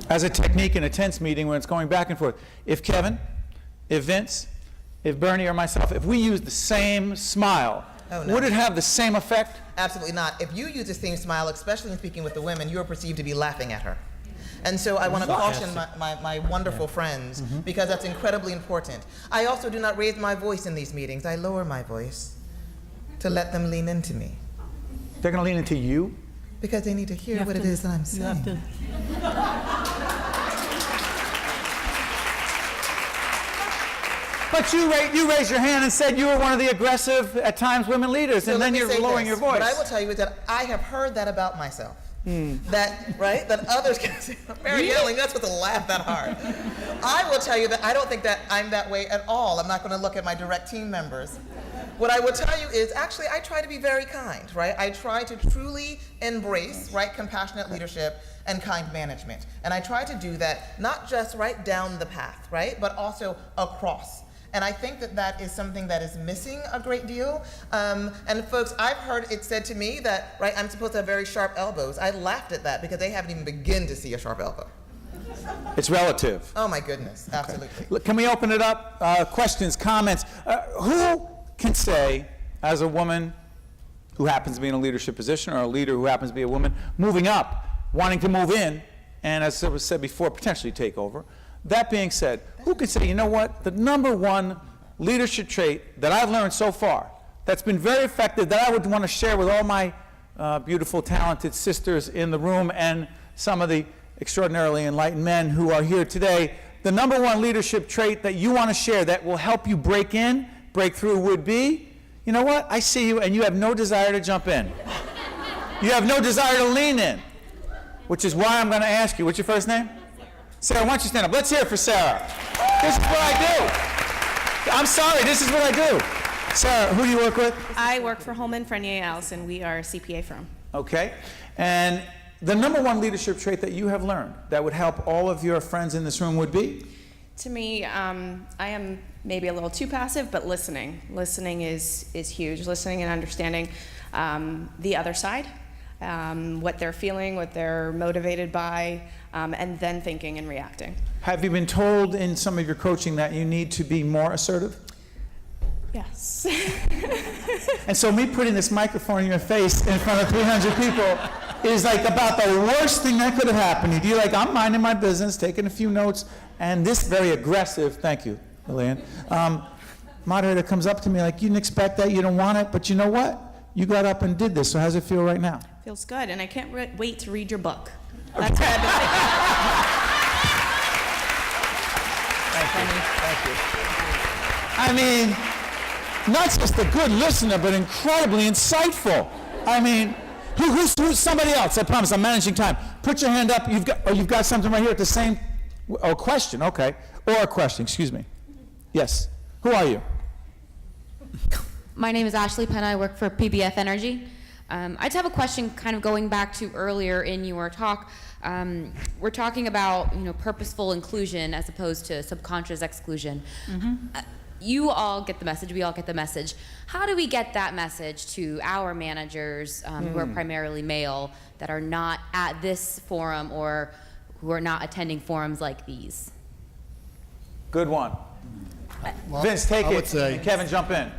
As a technique in a tense meeting when it's going back and forth. If Kevin, if Vince, if Bernie or myself, if we use the same smile, would it have the same effect? Absolutely not. If you use the same smile, especially in speaking with the women, you are perceived to be laughing at her. And so I want to caution my wonderful friends because that's incredibly important. I also do not raise my voice in these meetings. I lower my voice to let them lean into me. They're going to lean into you? Because they need to hear what it is that I'm saying. But you raised your hand and said you were one of the aggressive, at times, women leaders, and then you're lowering your voice. What I will tell you is that I have heard that about myself. That, right, that others can say, Mary Yelling, that's with a laugh that hard. I will tell you that I don't think that I'm that way at all. I'm not going to look at my direct team members. What I will tell you is, actually, I try to be very kind, right? I try to truly embrace, right, compassionate leadership and kind management. And I try to do that not just right down the path, right, but also across. And I think that that is something that is missing a great deal. And folks, I've heard it said to me that, right, I'm supposed to have very sharp elbows. I laughed at that because they haven't even begun to see a sharp elbow. It's relative. Oh my goodness, absolutely. Look, can we open it up? Questions, comments? Who can say, as a woman who happens to be in a leadership position, or a leader who happens to be a woman moving up, wanting to move in, and as was said before, potentially take over? That being said, who can say, you know what, the number one leadership trait that I've learned so far that's been very effective, that I would want to share with all my beautiful, talented sisters in the room and some of the extraordinarily enlightened men who are here today, the number one leadership trait that you want to share that will help you break in, break through would be, you know what, I see you and you have no desire to jump in. You have no desire to lean in, which is why I'm going to ask you, what's your first name? Sarah, why don't you stand up? Let's hear it for Sarah. This is what I do. I'm sorry, this is what I do. Sarah, who do you work with? I work for Holman, Frenier, Allison. We are a CPA firm. Okay. And the number one leadership trait that you have learned that would help all of your friends in this room would be? To me, I am maybe a little too passive, but listening. Listening is huge. Listening and understanding the other side, what they're feeling, what they're motivated by, and then thinking and reacting. Have you been told in some of your coaching that you need to be more assertive? Yes. And so me putting this microphone in your face in front of 300 people is like about the worst thing that could have happened. You're like, I'm minding my business, taking a few notes, and this very aggressive, thank you, Lillian, moderator comes up to me like, you didn't expect that, you don't want it, but you know what? You got up and did this, so how's it feel right now? Feels good, and I can't wait to read your book. That's what I've been thinking. Thank you. I mean, not just a good listener, but incredibly insightful. I mean, who's somebody else? I promise, I'm managing time. Put your hand up. You've got something right here at the same. Oh, question. Okay, or a question. Excuse me. Yes. Who are you? My name is Ashley Penn. I work for PBF Energy. I just have a question, kind of going back to earlier in your talk. We're talking about purposeful inclusion as opposed to subconscious exclusion. Mm-hmm. You all get the message. We all get the message. How do we get that message to our managers who are primarily male that are not at this forum or who are not attending forums like these? Good one. Well, Vince, take I it. would say- And Kevin, jump in.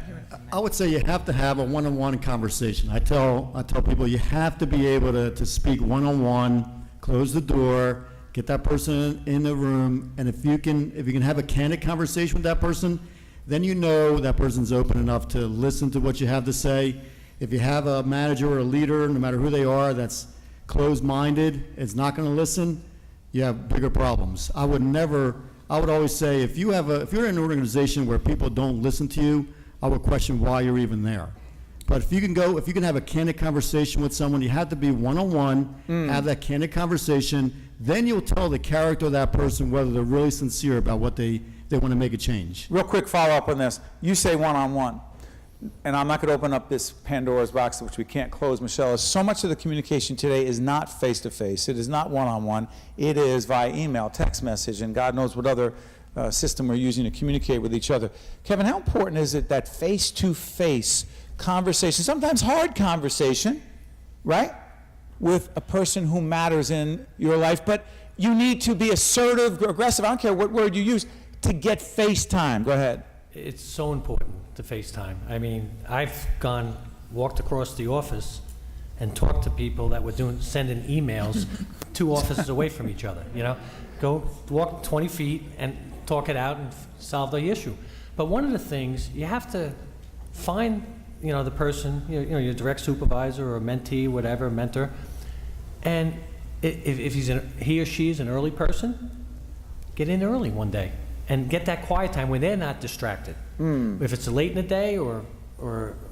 I would say you have to have a one-on-one conversation. I tell people you have to be able to speak one-on-one, close the door, get that person in the room, and if you can have a candid conversation with that person, then you know that person's open enough to listen to what you have to say. If you have a manager or a leader, no matter who they are, that's closed-minded, it's not going to listen, you have bigger problems. I would always say, if you're in an organization where people don't listen to you, I would question why you're even there. But if you can have a candid conversation with someone, you have to be one-on-one, have that candid conversation, then you'll tell the character of that person whether they're really sincere about what they want to make a change. Real quick follow-up on this. You say one-on-one, and I'm not going to open up this Pandora's box, which we can't close, Michelle. So much of the communication today is not face-to-face. It is not one-on-one. It is via email, text message, and God knows what other system we're using to communicate with each other. Kevin, how important is it that face-to-face conversation, sometimes hard conversation, right, with a person who matters in your life, but you need to be assertive, aggressive, I don't care what word you use, to get FaceTime. Go ahead. It's so important to FaceTime. I mean, I've walked across the office and talked to people that were sending emails 2 offices away from each other, Go walk 20 feet and talk it out and solve the issue. But one of the things, you have to find, the person, your direct supervisor or mentee, whatever, mentor, and if he or she is an early person, get in early one day and get that quiet time when they're not distracted. If it's late in the day or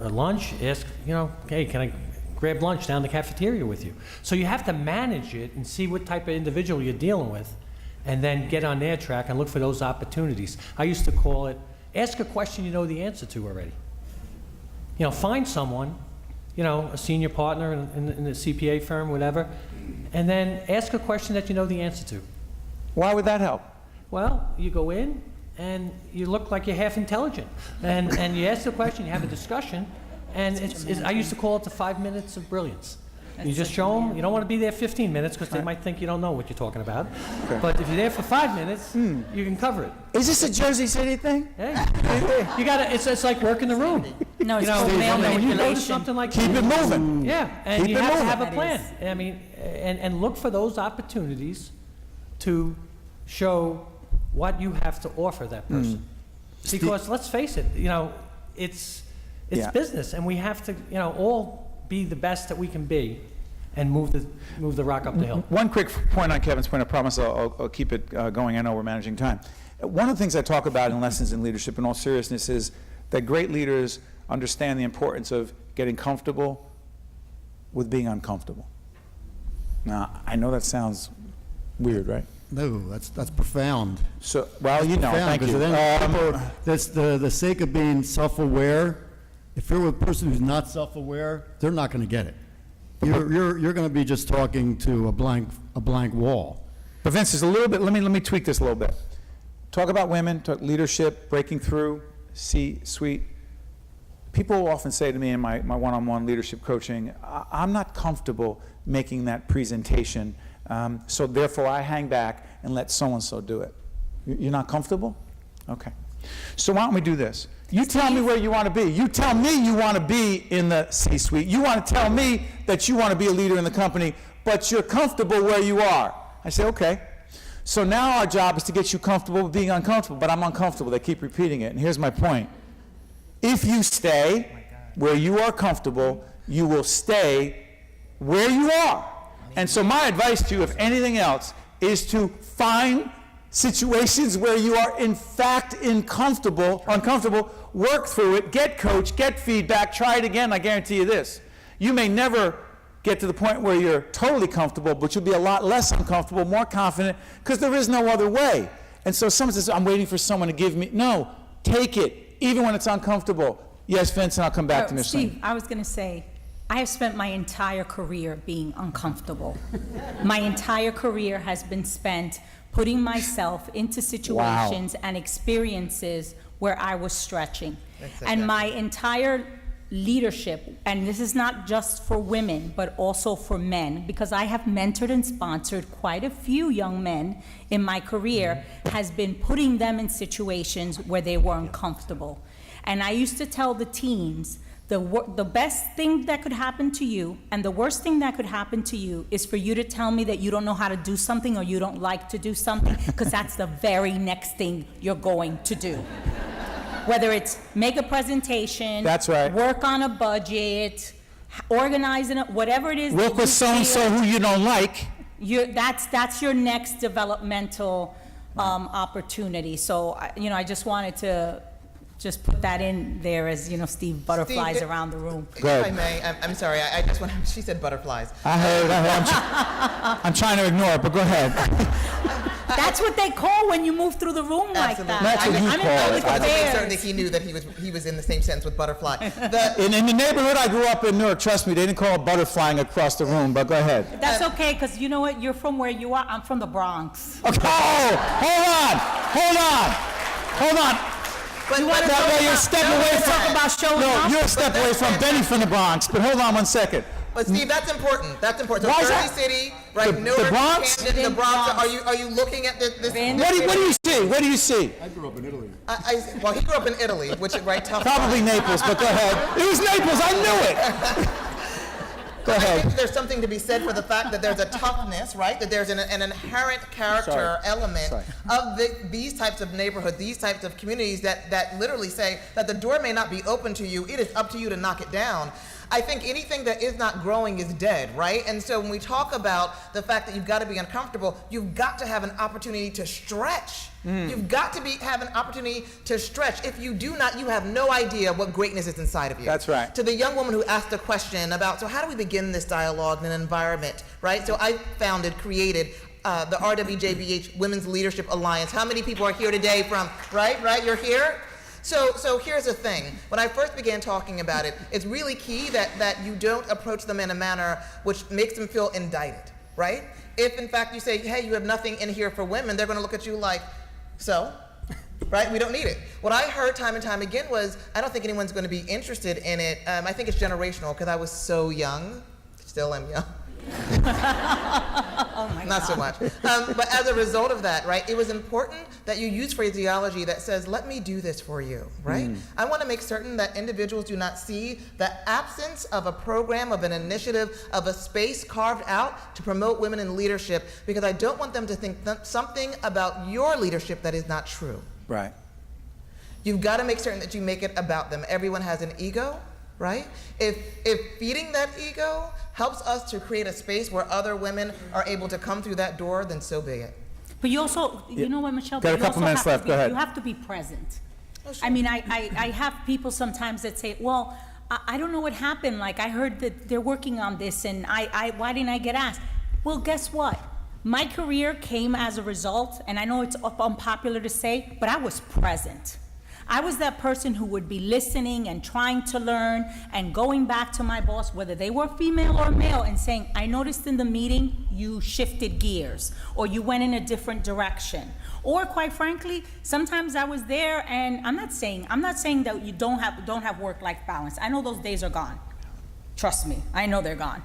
a lunch, ask, hey, can I grab lunch down the cafeteria with you? So you have to manage it and see what type of individual you're dealing with, and then get on their track and look for those opportunities. I used to call it, ask a question you know the answer to already. find someone, a senior partner in the CPA firm, whatever, and then ask a question that you know the answer to. Why would that help? Well, you go in and you look like you're half intelligent, and you ask the question, you have a discussion, and I used to call it the 5 minutes of brilliance. You just show them. You don't want to be there 15 minutes because they might think you don't know what you're talking about. Okay. But if you're there for 5 minutes, you can cover it. Is this a Jersey City thing? Hey, you gotta. It's like working the room. No, it's You know, called male when you go to manipulation. something like Keep it moving. yeah, and Keep you it have to moving. have a That plan. is. I mean, and look for those opportunities to show what you have to offer that person. Because let's face it, it's Yeah. business, and we have to, all be the best that we can be, and move the rock up the hill. One quick point on Kevin's point, I promise I'll keep it going. I know we're managing time. One of the things I talk about in Lessons in Leadership, in all seriousness, is that great leaders understand the importance of getting comfortable with being uncomfortable. Now, I know that sounds weird, right? No, that's profound. So, well, thank Profound, you. because then people, that's the sake of being self-aware. If you're with a person who's not self-aware, they're not going to get it. You're going to be just talking to a blank wall. But Vince, there's a little bit, let me tweak this a little bit. Talk about women, talk leadership, breaking through, C-suite. People often say to me in my one-on-one leadership coaching, I'm not comfortable making that presentation, so therefore I hang back and let so-and-so do it. You're not comfortable? Okay. So why don't we do this? You tell me where you want to be. You tell me you want to be in the C-suite. You want to tell me that you want to be a leader in the company, but you're comfortable where you are. I say, okay. So now our job is to get you comfortable with being uncomfortable, but I'm uncomfortable. They keep repeating it, and here's my point. If you stay where you are comfortable, you will stay where you are. And so my advice to you, if anything else, is to find situations where you are in fact uncomfortable, work through it, get coached, get feedback, try it again. I guarantee you this. You may never get to the point where you're totally comfortable, but you'll be a lot less uncomfortable, more confident, because there is no other way. And so someone says, I'm waiting for someone to give me, no, take it, even when it's uncomfortable. Yes, Vince, and I'll come back to Michellene. Steve, I was going to say, I have spent my entire career being uncomfortable. My entire career has been spent putting myself into situations and experiences where I was stretching. And my entire leadership, and this is not just for women, but also for men, because I have mentored and sponsored quite a few young men in my career, has been putting them in situations where they were uncomfortable. And I used to tell the teams, the best thing that could happen to you and the worst thing that could happen to you is for you to tell me that you don't know how to do something or you don't like to do something, because that's the very next thing you're going to do. Whether it's make a presentation, That's right. work on a budget, organizing it, whatever it is. Work that with you so-and-so feel- who you don't like. That's your next developmental opportunity. So, I just wanted to just put that in there as, Steve butterflies Steve, around the room. If I may, I'm sorry, I just want she said butterflies. I heard. I'm trying to ignore it, but go ahead. That's what they call when you move through the room like that. That's what you I'm in call public it. I was affairs. certain that he knew that he was in the same sense with butterfly. In the neighborhood I grew up in, Newark, trust me, they didn't call it butterflying across the room, but go ahead. That's okay, because you know what? You're from where you are. I'm from the Bronx. Okay. Oh, hold on. You want to That way you're a step away talk from. about showing No, up? you're a step away from Benny from the Bronx. But hold on one second. But Steve, that's important. That's important. So Why is Jersey that? City, right? The Newark, Bronx? Camden, the Bronx. Bronx. Are you looking at this? Vince? What do you see? What do you see? I grew up in Italy. Well, he grew up in Italy, which is right tough. Probably Naples, but go ahead. It was Naples. I knew it. Go I ahead. think there's something to be said for the fact that there's a toughness, right? That there's an inherent character element of these types of neighborhoods, these types of communities that literally say that the door may not be open to you, it is up to you to knock it down. I think anything that is not growing is dead, right? And so when we talk about the fact that you've got to be uncomfortable, you've got to have an opportunity to stretch. You've got to have an opportunity to stretch. If you do not, you have no idea what greatness is inside of you. That's right. To the young woman who asked a question about, so how do we begin this dialogue in an environment, right? So I created the RWJBH Women's Leadership Alliance. How many people are here today from, right? You're here? So here's the thing. When I first began talking about it, it's really key that you don't approach them in a manner which makes them feel indicted, right? If in fact you say, hey, you have nothing in here for women, they're going to look at you like, so? Right? We don't need it. What I heard time and time again was, I don't think anyone's going to be interested in it. I think it's generational because I was so young. Still am young. Oh my Not so much. But as a result of that, right, it was important that you use phraseology that says, let me do this for you, right? I want to make certain that individuals do not see the absence of a program, of an initiative, of a space carved out to promote women in leadership, because I don't want them to think something about your leadership that is not true. Right. You've got to make certain that you make it about them. Everyone has an ego, right? If feeding that ego helps us to create a space where other women are able to come through that door, then so be it. But you also, you know what, Michelle? Got a But you couple also minutes have to left. be- Go ahead. You have to be present. Oh, sure. I mean, I have people sometimes that say, well, I don't know what happened. Like, I heard that they're working on this, and why didn't I get asked? Well, guess what? My career came as a result, and I know it's unpopular to say, but I was present. I was that person who would be listening and trying to learn and going back to my boss, whether they were female or male, and saying, I noticed in the meeting you shifted gears, or you went in a different direction. Or quite frankly, sometimes I was there, and I'm not saying that you don't have work-life balance. I know those days are gone. Trust me, I know they're gone.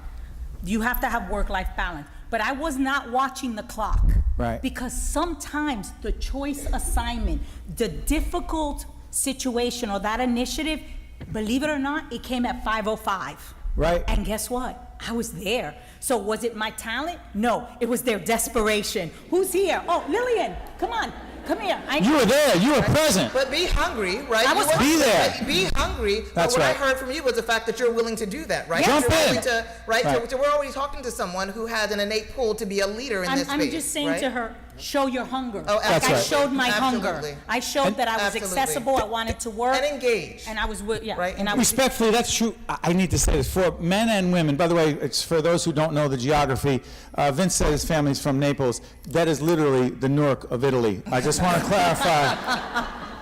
You have to have work-life balance. But I was not watching the clock. Right. Because sometimes the choice assignment, the difficult situation or that initiative, believe it or not, it came at 5:05. Right. And guess what? I was there. So was it my talent? No, it was their desperation. Who's here? Oh, Lillian, come on, come here. You were there. You were present. But be hungry, right? I was You Be there. right? Be hungry. That's but what right. I heard from you was the fact that you're willing to do that, right? Jump You're in. willing to, right? Right. So we're already talking to someone who has an innate pull to be a leader in this space. I'm just saying right? to her, show your hunger. Oh, Like That's I right. showed my hunger. Absolutely. I showed that I was Absolutely. accessible, I wanted to work. And engage. And I was, yeah. Right. And I was, Respectfully, that's true. I need to say this for men and women. By the way, it's for those who don't know the geography. Vince said his family's from Naples. That is literally the Newark of Italy. I just want to clarify.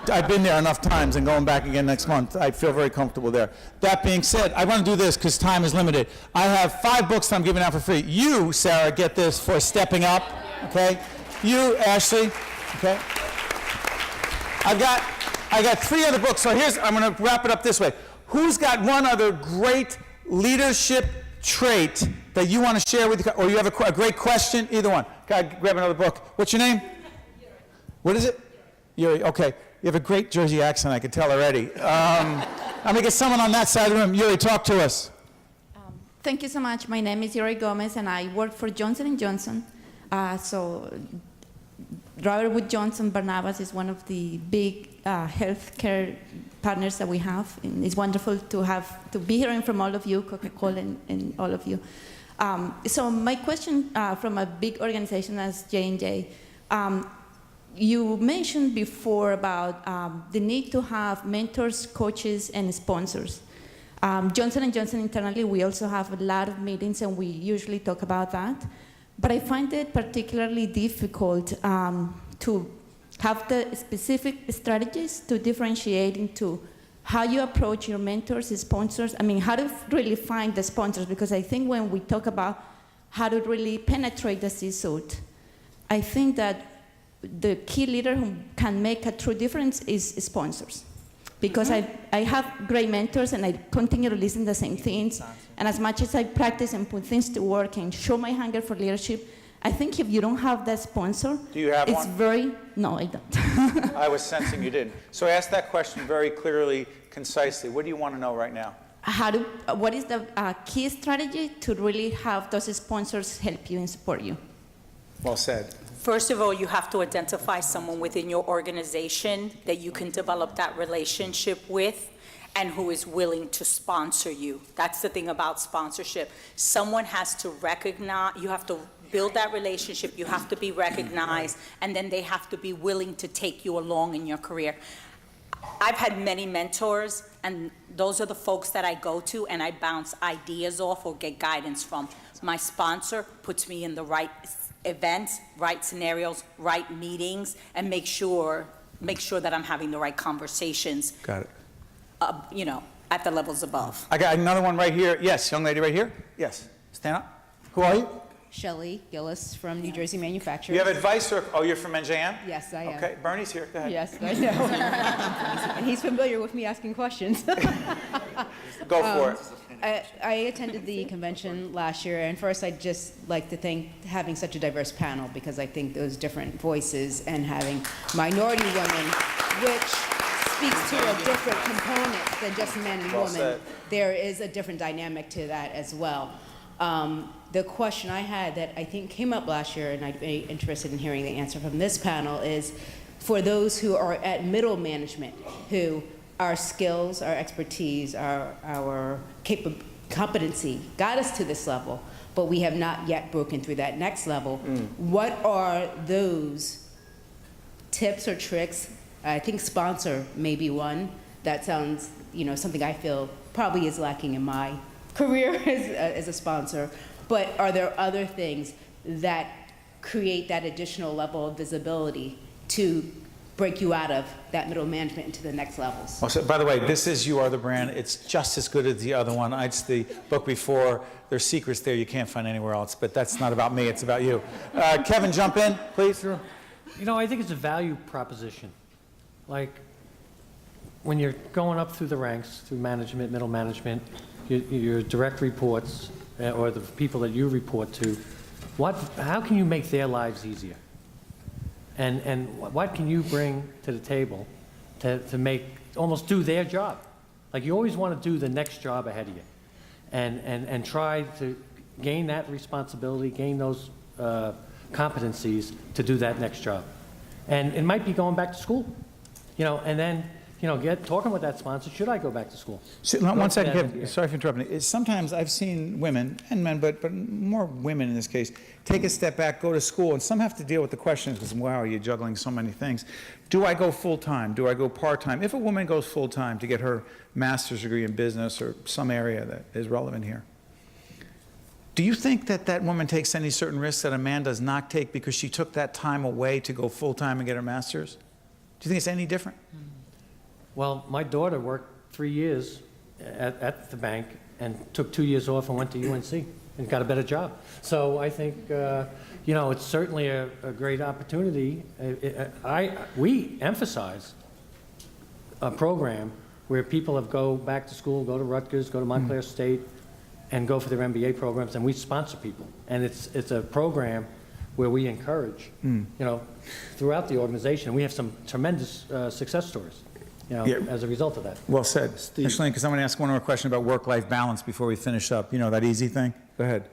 I've been there enough times and going back again next month. I feel very comfortable there. That being said, I want to do this because time is limited. I have 5 books that I'm giving out for free. You, Sarah, get this for stepping up, okay? You, Ashley, okay? I got 3 other books, so I'm going to wrap it up this way. Who's got one other great leadership trait that you want to share with, or you have a great question? Either one. God, grab another book. What's your name? What is it? Yuri. Okay. You have a great Jersey accent, I can tell already. I'm going to get someone on that side of the room. Yuri, talk to us. Thank you so much. My name is Yuri Gomez, and I work for Johnson & Johnson. So Robert Wood Johnson Barnabas is one of the big healthcare partners that we have. And it's wonderful to be hearing from all of you, Coca-Cola and all of you. So my question from a big organization as J&J, you mentioned before about the need to have mentors, coaches, and sponsors. Johnson & Johnson internally, we also have a lot of meetings, and we usually talk about that. But I find it particularly difficult to have the specific strategies to differentiate into how you approach your mentors, sponsors. I mean, how to really find the sponsors, because I think when we talk about how to really penetrate the C-suite, I think that the key leader who can make a true difference is sponsors. Because I have great mentors, and I continue to listen to the same things. And as much as I practice and put things to work and show my hunger for leadership, I think if you don't have that sponsor, Do you have it's one? No, I don't. I was sensing you didn't. So ask that question very clearly, concisely. What do you want to know right now? What is the key strategy to really have those sponsors help you and support you? Well said. first of all, you have to identify someone within your organization that you can develop that relationship with and who is willing to sponsor you. That's the thing about sponsorship. Someone has to recognize, you have to build that relationship, you have to be recognized, and then they have to be willing to take you along in your career. I've had many mentors, and those are the folks that I go to and I bounce ideas off or get guidance from. My sponsor puts me in the right events, right scenarios, right meetings, and make sure make sure that I'm having the right conversations, Got it. you know, at the levels above. I got another one right here. Yes, young lady right here. Yes, stand up. Who are you? Shelley Gillis from New Jersey Manufacturers. You have advice, or, oh, you're from NJM? Yes, I am. Okay, Bernie's here, go ahead. Yes, I know. And he's familiar with me asking questions. Go for it. I attended the convention last year, and first I'd just like to thank having such a diverse panel, because I think those different voices and having minority women, which speaks to a different component than just men and Well women. said. There is a different dynamic to that as well. The question I had that I think came up last year, and I'd be interested in hearing the answer from this panel, is for those who are at middle management, who our skills, our expertise, our competency got us to this level, but we have not yet broken through that next level. What are those tips or tricks? I think sponsor may be one. That sounds, you know, something I feel probably is lacking in my career as a sponsor. But are there other things that create that additional level of visibility to break you out of that middle management into the next levels? Also, by the way, this is You Are the Brand. It's just as good as the other one. It's the book before. There's secrets there you can't find anywhere else, but that's not about me, it's about you. Kevin, jump in, please. Sure. You know, I think it's a value proposition. Like, when you're going up through the ranks, through management, middle management, your direct reports, or the people that you report to, how can you make their lives easier? And what can you bring to the table to almost do their job? Like, you always want to do the next job ahead of you, and try to gain that responsibility, gain those competencies to do that next job. And it might be going back to school, you know, and then, you know, talking with that sponsor, should I go back to school? So, one second, Kevin, sorry for interrupting. Sometimes I've seen women, and men, but more women in this case, take a step back, go to school, and some have to deal with the questions because, wow, you're juggling so many things. Do I go full-time? Do I go part-time? If a woman goes full-time to get her master's degree in business or some area that is relevant here, do you think that that woman takes any certain risks that a man does not take because she took that time away to go full-time and get her master's? Do you think it's any different? Well, my daughter worked 3 years at the bank and took 2 years off and went to UNC and got a better job. So I think, you know, it's certainly a great opportunity. We emphasize a program where people have go back to school, go to Rutgers, go to Montclair State, and go for their MBA programs, and we sponsor people. And it's a program where we encourage, you know, throughout the organization. We have some tremendous success stories, you know, as a result of that. Well said. Michellene, because I want to ask one more question about work-life balance before we finish up. You know, that easy thing? Go ahead.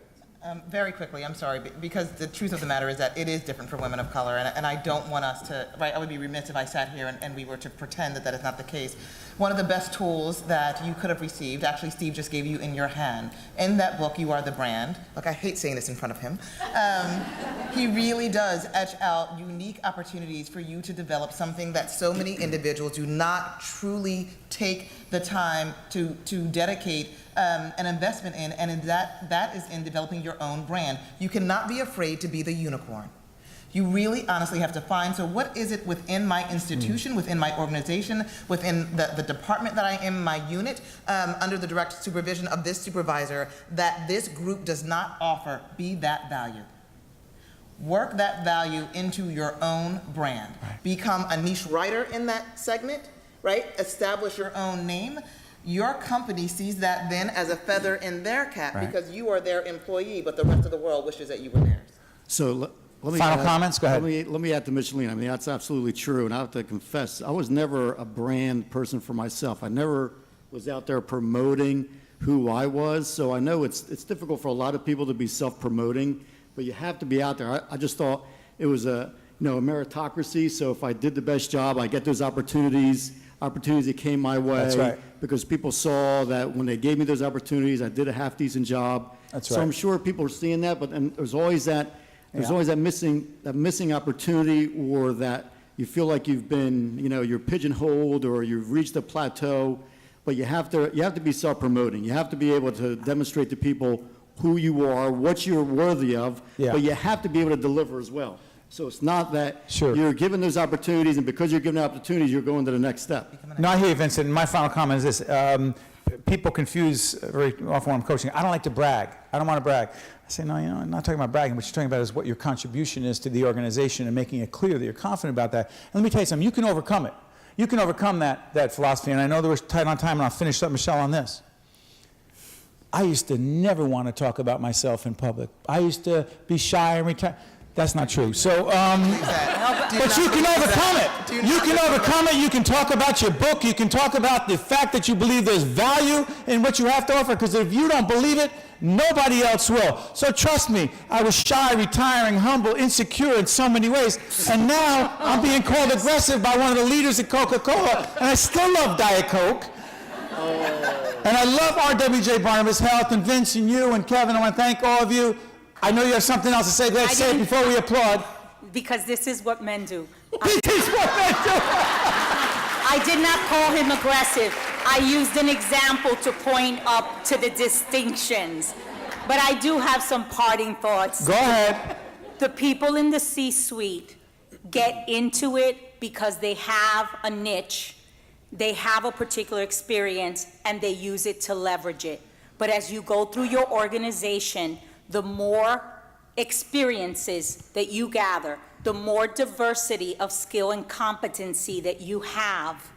Very quickly, I'm sorry, because the truth of the matter is that it is different for women of color, and I don't want us to, right, I would be remiss if I sat here and we were to pretend that that is not the case. One of the best tools that you could have received, actually Steve just gave you in your hand, in that book, You Are the Brand. Look, I hate saying this in front of him. He really does etch out unique opportunities for you to develop something that so many individuals do not truly take the time to dedicate an investment in, and that is in developing your own brand. You cannot be afraid to be the unicorn. You really honestly have to find, so what is it within my institution, within my organization, within the department that I am, my unit, under the direct supervision of this supervisor, that this group does not offer? Be that value. Work that value into your own brand. Right. Become a niche writer in that segment, right? Establish your own name. Your company sees that then as a feather in their cap, right, because you are their employee, but the rest of the world wishes that you were theirs. So let me Final comments? Go ahead. Let me add to Michellene. I mean, that's absolutely true, and I have to confess, I was never a brand person for myself. I never was out there promoting who I was, so I know it's difficult for a lot of people to be self-promoting, but you have to be out there. I just thought it was a meritocracy, so if I did the best job, I get those opportunities that came my way. That's right. Because people saw that when they gave me those opportunities, I did a half-decent job. That's so right. I'm sure people are seeing that, but there's always that missing opportunity, or that you feel like you've been, you're pigeonholed or you've reached a plateau. But you have to be self-promoting. You have to be able to demonstrate to people who you are, what you're worthy of, but you have to be able to deliver as well. So it's not that Sure. you're given those opportunities, and because you're given opportunities, you're going to the next step. No, I hear you, Vincent. My final comment is this. People confuse very often when I'm coaching. I don't like to brag. I don't want to brag. I say, no, I'm not talking about bragging. What you're talking about is what your contribution is to the organization and making it clear that you're confident about that. And let me tell you something. You can overcome it. You can overcome that philosophy. And I know that we're tight on time, and I'll finish up, Michelle, on this. I used to never want to talk about myself in public. I used to be shy and retire. That's not true. So, but you can overcome it. You can overcome it. You can talk about your book. You can talk about the fact that you believe there's value in what you have to offer, because if you don't believe it, nobody else will. So trust me, I was shy, retiring, humble, insecure in so many ways, and now I'm being called aggressive by one of the leaders at Coca-Cola, and I still love Diet Coke. And I love RWJBarnabas Health, and Vince, and you, and Kevin. I want to thank all of you. I know you have something else to say. Go ahead, say it before we applaud. Because this is what men do. This is what men do. I did not call him aggressive. I used an example to point up to the distinctions. But I do have some parting thoughts. Go ahead. The people in the C-suite get into it because they have a niche, they have a particular experience, and they use it to leverage it. But as you go through your organization, the more experiences that you gather, the more diversity of skill and competency that you have,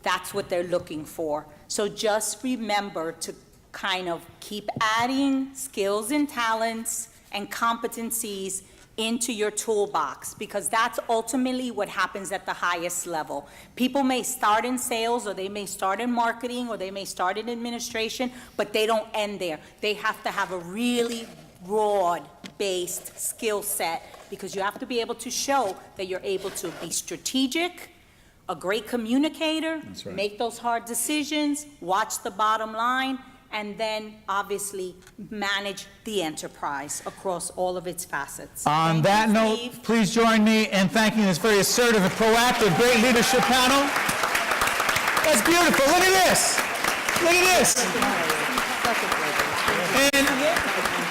that's what they're looking for. So just remember to kind of keep adding skills and talents and competencies into your toolbox, because that's ultimately what happens at the highest level. People may start in sales, or they may start in marketing, or they may start in administration, but they don't end there. They have to have a really broad-based skill set, because you have to be able to show that you're able to be strategic, a great communicator, make those hard decisions, watch the bottom line, and then obviously manage the enterprise across all of its facets. On that note, please join me in thanking this very assertive and proactive, great leadership panel. That's beautiful. Look at this. Look at this.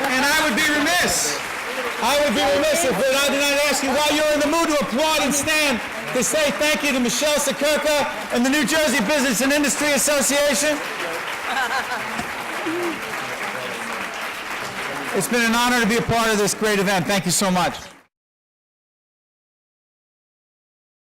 And I would be remiss. If I did not ask you, while you're in the mood to applaud and stand, to say thank you to Michelle Sakurka and the New Jersey Business and Industry Association. It's been an honor to be a part of this great event. Thank you so much.